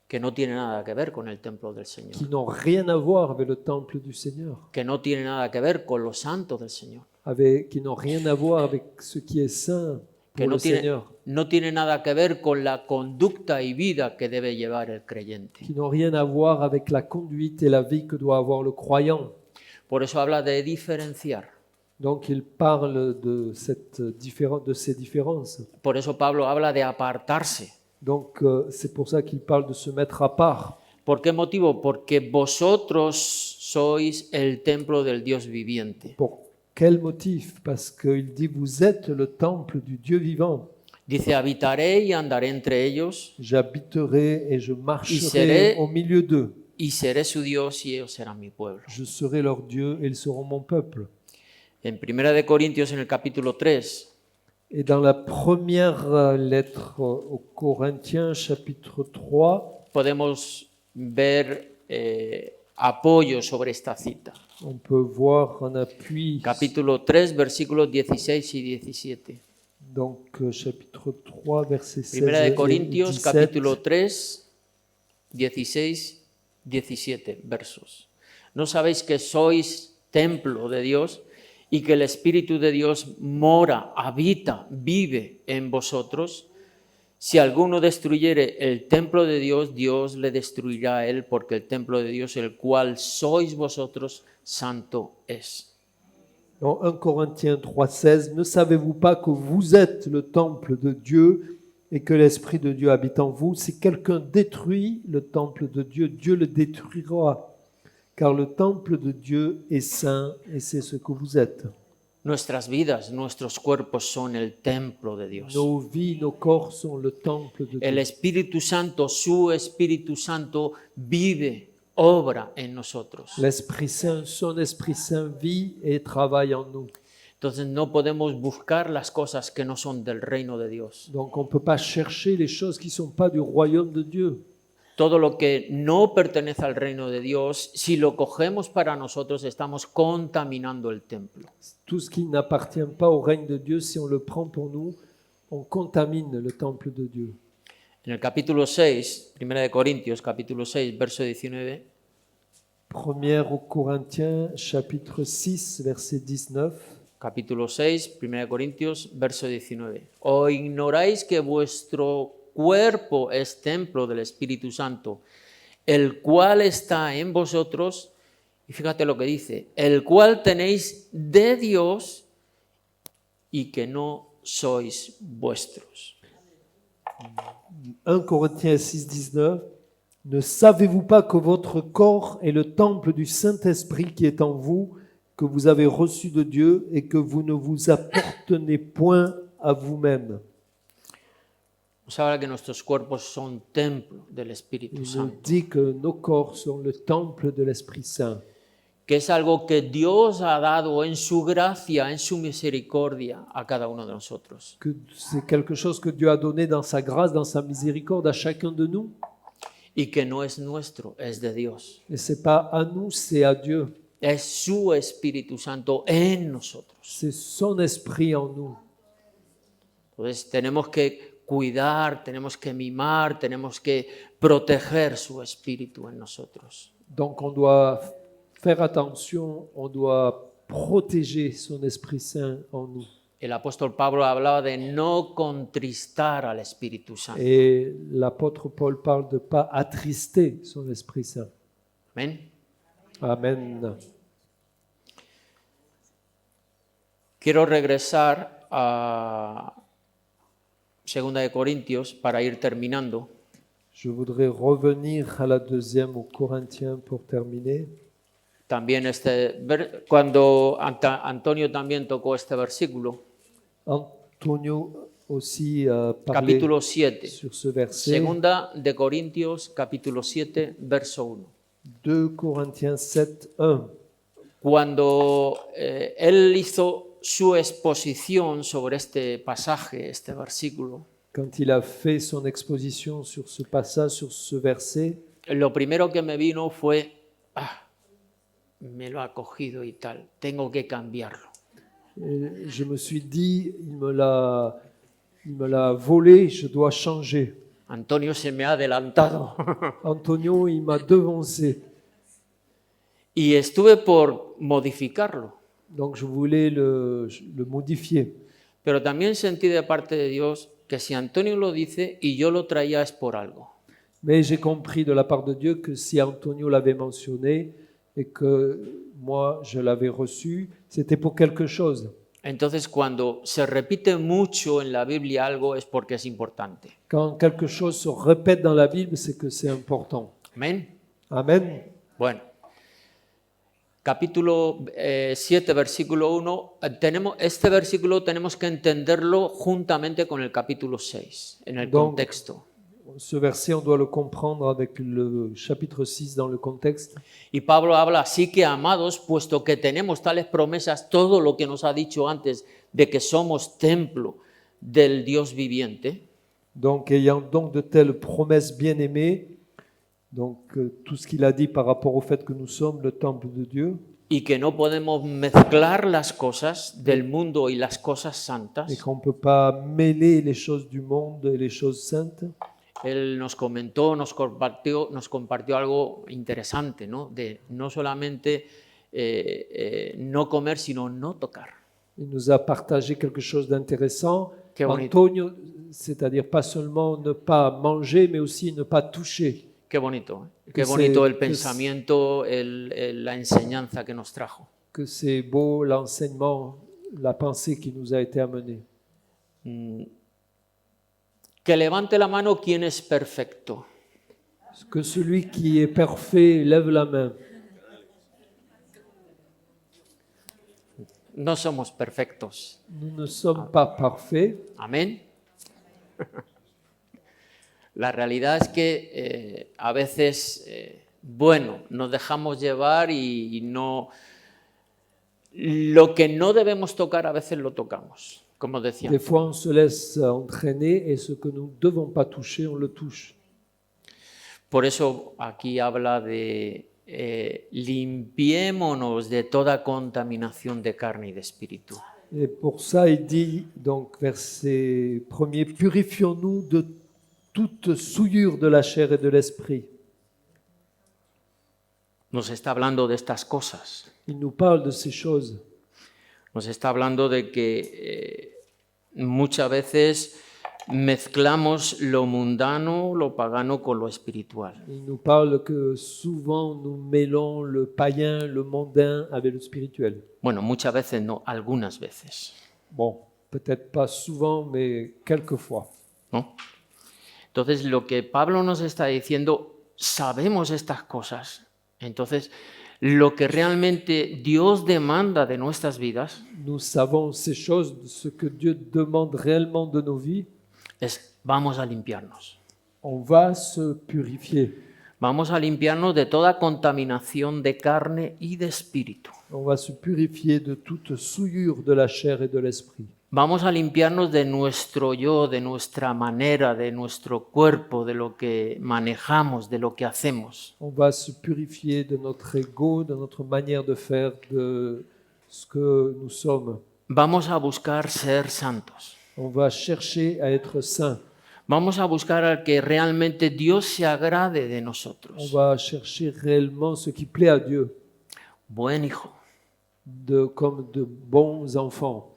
que no tienen nada que ver con el templo del Señor, qui n'ont rien à voir avec le temple du Seigneur, que no tienen nada que ver con lo santo del Señor, qui n'ont rien à voir avec ce qui est saint que pour le Seigneur, no tiene nada que ver con la conducta y vida que debe llevar el creyente. qui n'ont rien à voir avec la conduite et la vie que doit avoir le croyant. Por eso habla de diferenciar. Donc il parle de ces différences. Por eso Pablo habla de apartarse. Donc c'est pour ça qu'il parle de se mettre à part. ¿Por qué motivo? Porque vosotros sois el templo del Dios viviente. Pour quel motif? Parce qu'il dit vous êtes le temple du Dieu vivant. Dice, habitaré y andaré entre ellos J'habiterai et je seré- marcherai au milieu d'eux. y seré su Dios y ellos serán mi pueblo. Je serai leur Dieu et ils seront mon peuple. En 1 de Corintios, en el capítulo 3, Et dans la première lettre aux Corinthiens, chapitre 3, podemos ver apoyo sobre esta cita. on peut voir un appui. Capítulo 3, versículos 16 y 17. Donc, chapitre 3, verset 16 Primera de et Corintios, 17. capítulo 3, 16, 17 versos. ¿No sabéis que sois templo de Dios y que el Espíritu de Dios mora, habita, vive en vosotros, si alguno destruyere el templo de Dios, Dios le destruirá a él, porque el templo de Dios, el cual sois vosotros, santo es. Dans 1 Corinthiens 3,16, ne savez-vous pas que vous êtes le temple de Dieu et que l'Esprit de Dieu habite en vous? Si quelqu'un détruit le temple de Dieu, Dieu le détruira, car le temple de Dieu est saint et c'est ce que vous êtes. Nuestras vidas, nuestros cuerpos son el templo de Dios. Nos vies, nos corps sont le temple de El Dieu. Espíritu Santo, su Espíritu Santo vive, obra en nosotros. L'Esprit Saint, son Esprit Saint vit et travaille en nous. Entonces no podemos buscar las cosas que no son del reino de Dios. Donc on ne peut pas chercher les choses qui ne sont pas du royaume de Dieu. Todo lo que no pertenece al reino de Dios, si lo cogemos para nosotros, estamos contaminando el templo. Tout ce qui n'appartient pas au règne de Dieu, si on le prend pour nous, on contamine le temple de Dieu. En el capítulo 6, 1 de Corintios, capítulo 6, verso 19, 1 aux Corinthiens, chapitre 6, verset 19. capítulo 6, 1 de Corintios, verso 19. ¿O ignoráis que vuestro cuerpo es templo del Espíritu Santo, el cual está en vosotros? Y fíjate lo que dice, el cual tenéis de Dios y que no sois vuestros. 1 Corinthiens 6, 19. Ne savez-vous pas que votre corps est le temple du Saint-Esprit qui est en vous, que vous avez reçu de Dieu et que vous ne vous appartenez point à vous-même? Nos habla que nuestros cuerpos son templo del Espíritu Il nous Santo, dit que nos corps sont le temple de l'Esprit Saint, que es algo que Dios ha dado en su gracia, en su misericordia a cada uno de nosotros. que c'est quelque chose que Dieu a donné dans sa grâce, dans sa miséricorde à chacun de nous. Y que no es nuestro, es de Dios. Et c'est pas à nous, c'est à Dieu. Es su Espíritu Santo en nosotros. C'est son esprit en nous. Entonces tenemos que cuidar, tenemos que mimar, tenemos que proteger su Espíritu en nosotros. Donc on doit faire attention, on doit protéger son Esprit Saint en nous. El apóstol Pablo hablaba de no contristar al Espíritu Santo. Et l'apôtre Paul parle de ne pas attrister son Esprit Saint. Amén. Amen. Quiero regresar a 2 de Corintios para ir terminando. Je voudrais revenir à la deuxième aux Corinthiens pour terminer. También cuando Antonio también tocó este versículo, Antonio aussi a parlé capítulo 7, sur ce verset. Segunda de Corintios, capítulo 7, verso 1. 2 Corinthiens 7, 1. Cuando él hizo su exposición sobre este pasaje, este versículo, Quand il a fait son exposition sur ce passage, sur ce verset, lo primero que me vino fue, me lo ha cogido y tal, tengo que cambiarlo. je me suis dit, il me l'a volé, je dois changer. Antonio se me ha adelantado. Antonio, il m'a devancé. Y estuve por modificarlo. Donc je voulais le modifier. Pero también sentí de parte de Dios que si Antonio lo dice y yo lo traía es por algo. Mais j'ai compris de la part de Dieu que si Antonio l'avait mentionné et que moi je l'avais reçu, c'était pour quelque chose. Entonces, cuando se repite mucho en la Biblia algo es porque es importante. Quand quelque chose se répète dans la Bible, c'est que c'est important. Amén. Amen. Bueno, capítulo 7, versículo 1. Este versículo tenemos que entenderlo juntamente con el capítulo 6, en el Donc, contexto. Ce verset, on doit le comprendre avec le chapitre 6 dans le contexte. Y Pablo habla, así que amados, puesto que tenemos tales promesas, todo lo que nos ha dicho antes de que somos templo del Dios viviente, Donc, ayant donc de telles promesses bien-aimées, donc tout ce qu'il a dit par rapport au fait que nous sommes le temple de Dieu, y que no podemos mezclar las cosas del mundo y las cosas et santas, qu'on ne peut pas mêler les choses du monde et les choses saintes. él nos comentó, nos compartió algo interesante, ¿no? De no solamente no comer, sino no tocar. Il nous a partagé quelque chose d'intéressant. Qué bonito. Antonio, c'est-à-dire pas seulement ne pas manger, mais aussi ne pas toucher. Qué bonito, ¿eh? Que Qué bonito se- el pensamiento, la enseñanza que nos trajo. Que c'est beau l'enseignement, la pensée qui nous a été amenée. Que levante la mano quien es perfecto. Que celui qui est parfait lève la main. No somos perfectos. Nous ne sommes pas parfaits. Amén. La realidad es que a veces, bueno, nos dejamos llevar y no... Lo que no debemos tocar a veces lo tocamos, como decía. Des fois, on se laisse entraîner et ce que nous ne devons pas toucher, on le touche. Por eso aquí habla de limpiémonos de toda contaminación de carne y de espíritu. Et pour ça, il dit, donc, verset 1er, purifions-nous de toute souillure de la chair et de l'esprit. Nos está hablando de estas cosas. Il nous parle de ces choses. Nos está hablando de que muchas veces mezclamos lo mundano, lo pagano con lo espiritual. Il nous parle que souvent nous mêlons le païen, le mondain avec le spirituel. Bueno, muchas veces no, algunas veces, Bon, peut-être pas souvent, mais quelquefois. ¿no? Entonces, lo que Pablo nos está diciendo, sabemos estas cosas. Entonces, lo que realmente Dios demanda de nuestras vidas Nous savons ces choses, ce que Dieu demande réellement de nos vies. es vamos a limpiarnos. On va se purifier. Vamos a limpiarnos de toda contaminación de carne y de espíritu. On va se purifier de toute souillure de la chair et de l'esprit. Vamos a limpiarnos de nuestro yo, de nuestra manera, de nuestro cuerpo, de lo que manejamos, de lo que hacemos. On va se purifier de notre ego, de notre manière de faire, de ce que nous sommes. Vamos a buscar ser santos. On va chercher à être saint. Vamos a buscar al que realmente Dios se agrade de On nosotros. va chercher réellement ce qui plaît à Dieu, Buen hijo. comme de bons enfants.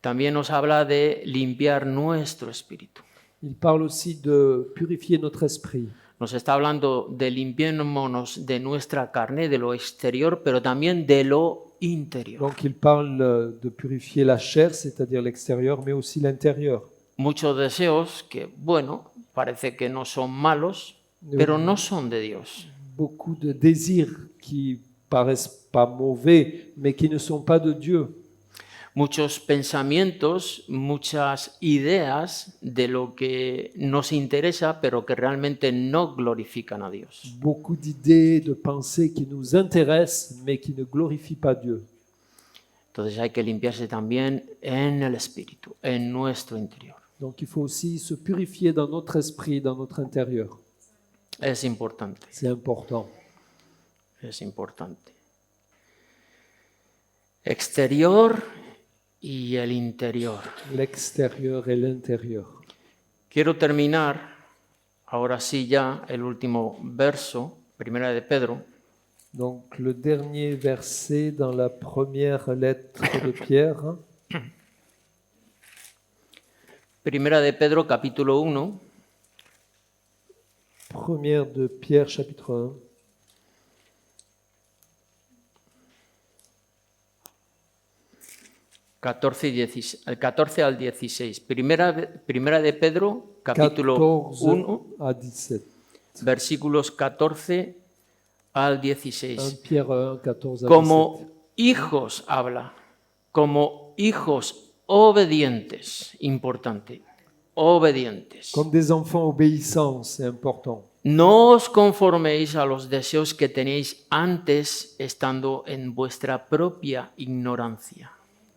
También nos habla de limpiar nuestro espíritu. Il parle aussi de purifier notre esprit. Nos está hablando de limpiémonos de nuestra carne, de lo exterior, pero también de lo interior. Donc il parle de purifier la chair, c'est-à-dire l'extérieur, mais aussi l'intérieur. Muchos deseos que, bueno, parece que no son malos, pero no son de Dios. Beaucoup de désirs qui paraissent pas mauvais, mais qui ne sont pas de Dieu. Muchos pensamientos, muchas ideas de lo que nos interesa, pero que realmente no glorifican a Dios. Beaucoup d'idées, de pensées qui nous intéressent, mais qui ne glorifient pas Dieu. Entonces hay que limpiarse también en el espíritu, en nuestro interior. Donc il faut aussi se purifier dans notre esprit, dans notre intérieur. Es importante, C'est important. es importante. Exterior y el interior. L'extérieur et l'intérieur. Quiero terminar, ahora sí ya, el último verso, primera de Pedro, Donc le dernier verset dans la première lettre de Pierre, primera de Pedro capítulo 1, première de Pierre chapitre 1, 14 al 16. Primera de Pedro, capítulo 14 1, à 17. versículos 14 al 1 16. Pierre 1, 14 à 17. Como hijos habla, como hijos obedientes, importante, obedientes. Comme des enfants obéissants, c'est important. No os conforméis a los deseos que tenéis antes estando en vuestra propia ignorancia.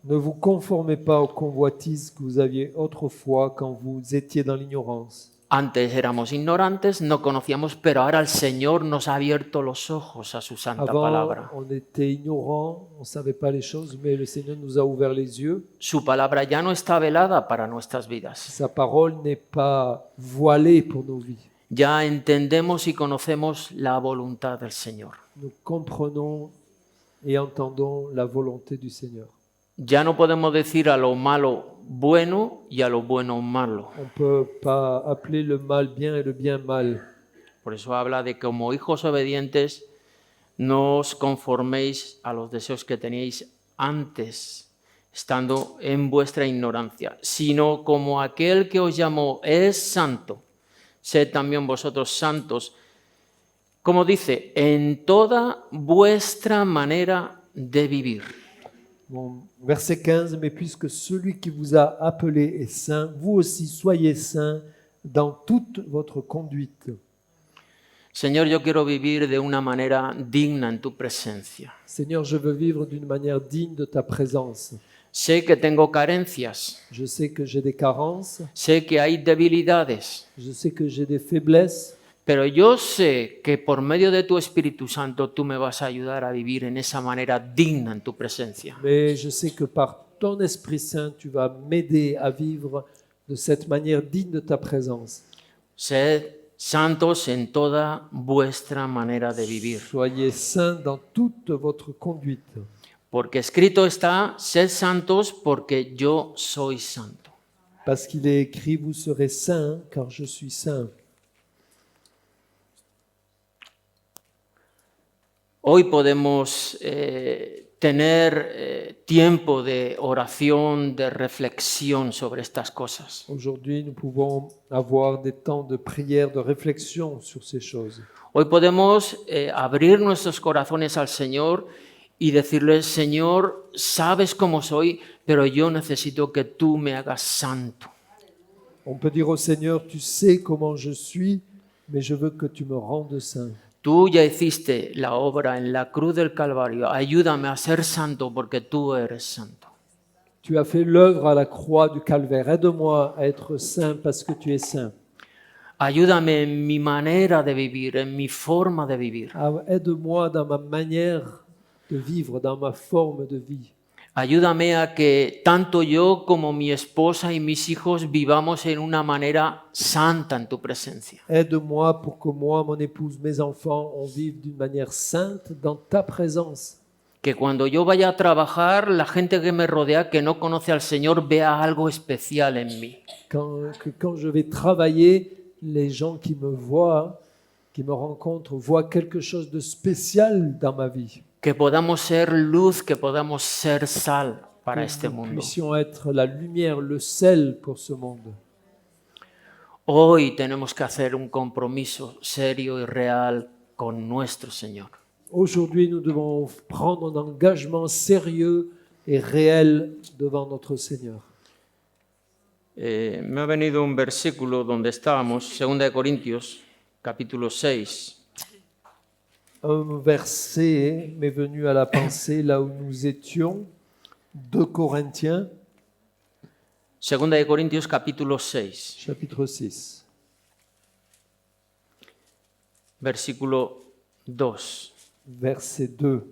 Ne vous conformez pas aux convoitises que vous aviez autrefois quand vous étiez dans l'ignorance. Antes éramos ignorantes, no conocíamos, pero ahora el Señor nos ha abierto los ojos a su santa Avant, palabra. on était ignorants, on ne savait pas les choses, mais le Seigneur nous a ouvert les yeux. Su palabra ya no está velada para nuestras vidas. Sa parole n'est pas voilée pour nos vies. Ya entendemos y conocemos la voluntad del Señor. Nous comprenons et entendons la volonté du Seigneur. Ya no podemos decir a lo malo bueno y a lo bueno malo. On ne peut pas appeler le mal bien et le bien mal. Por eso habla de que como hijos obedientes no os conforméis a los deseos que teníais antes, estando en vuestra ignorancia, sino como aquel que os llamó es santo, sed también vosotros santos, como dice, en toda vuestra manera de vivir. Bon, verset 15, mais puisque celui qui vous a appelé est saint, vous aussi soyez saints dans toute votre conduite. Señor, yo quiero vivir de una manera digna en tu presencia. Seigneur, je veux vivre d'une manière digne de ta présence. Sé que tengo carencias, Je sais que j'ai des carences, sé que hay debilidades, je sais que j'ai des faiblesses, pero yo sé que por medio de tu Espíritu Santo tú me vas a ayudar a vivir en esa manera digna en tu presencia. mais je sais que par ton Esprit Saint, tu vas m'aider à vivre de cette manière digne de ta présence. Sed santos en toda vuestra manera de vivir. Soyez saints dans toute votre conduite. Porque escrito está, sed santos porque yo soy santo. Parce qu'il est écrit, vous serez saints car je suis saint. Hoy podemos tener tiempo de oración, de reflexión sobre estas cosas. Aujourd'hui, nous pouvons avoir des temps de prière, de réflexion sur ces choses. Hoy podemos abrir nuestros corazones al Señor y decirle, Señor, sabes cómo soy, pero yo necesito que tú me hagas santo. On peut dire au Seigneur, tu sais comment je suis, mais je veux que tu me rendes saint. Tú ya hiciste la obra en la cruz del Calvario. Ayúdame a ser santo porque tú eres santo. Tu as fait l'œuvre à la croix du calvaire. Aide-moi à être saint parce que tu es saint. Ayúdame en mi manera de vivir, en mi forma de vivir. Aide-moi dans ma manière de vivre, dans ma forme de vie. Ayúdame a que tanto yo como mi esposa y mis hijos vivamos en una manera santa en tu presencia. Aide-moi pour que moi, mon épouse, mes enfants, on vive d'une manière sainte dans ta présence. Que cuando yo vaya a trabajar, la gente que me rodea, que no conoce al Señor, vea algo especial en mí. Quand je vais travailler, les gens qui me voient, qui me rencontrent, voient quelque chose de spécial dans ma vie. Que podamos ser luz, que podamos ser sal para Que este nous mundo. puissions être la lumière, le sel pour ce monde. Hoy tenemos que hacer un compromiso serio y real con nuestro Señor. Aujourd'hui, nous devons prendre un engagement sérieux et réel devant notre Seigneur. Me ha venido un versículo donde estábamos, 2 Corintios, capítulo 6. Un verset m'est venu à la pensée là où nous étions, 2 Corinthiens, 2 Corintios, capítulo 6, chapitre 6, versículo 2. verset 2.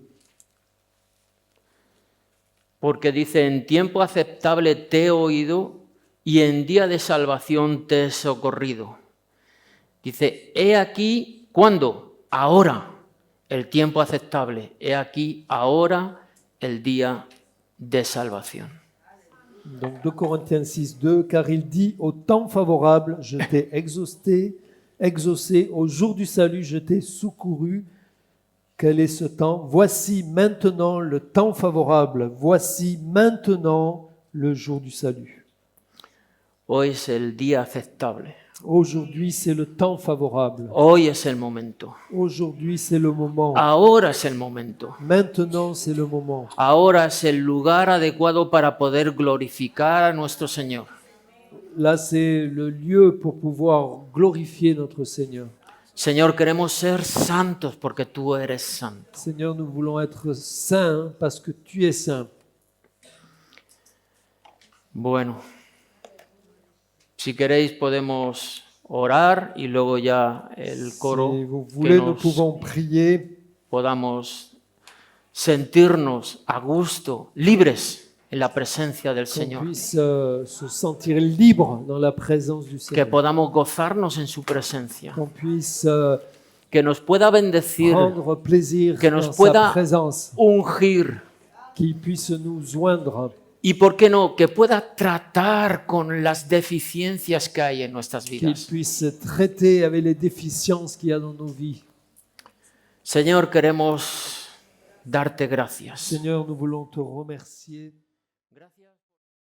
Porque dice, en tiempo aceptable te he oído y en día de salvación te he socorrido. Dice, he aquí, ¿cuándo? Ahora, el tiempo aceptable. He aquí, ahora, el día de salvación. Donc 2 Corinthiens 6, 2, car il dit, au temps favorable, je t'ai exaucé, au jour du salut, je t'ai secouru. Quel est ce temps? Voici maintenant le temps favorable, voici maintenant le jour du salut. Hoy es el día aceptable. Aujourd'hui, c'est le temps favorable. Hoy es el momento. Aujourd'hui, c'est le moment. Ahora es el momento. Maintenant, c'est le moment. Ahora es el lugar adecuado para poder glorificar a nuestro Señor. Là, c'est le lieu pour pouvoir glorifier notre Seigneur. Señor, queremos ser santos porque tú eres santo. Seigneur, nous voulons être saints parce que tu es saint. Bueno, si queréis podemos orar y luego ya el coro Si vous que voulez, nous nos pouvons prier, podamos sentirnos a gusto, libres en la presencia del qu'on Señor. puisse se sentir libre dans la présence du Que Seigneur. podamos gozarnos en su presencia. Qu'on puisse que nos pueda bendecir, prendre plaisir que nos dans sa pueda présence, ungir qu'il puisse nous joindre y, ¿por qué no?, que pueda tratar con las deficiencias que hay en nuestras qu'il vidas. puisse traiter avec les déficiences qu'il y a dans nos vies. Señor, queremos darte gracias. Seigneur, nous voulons te remercier.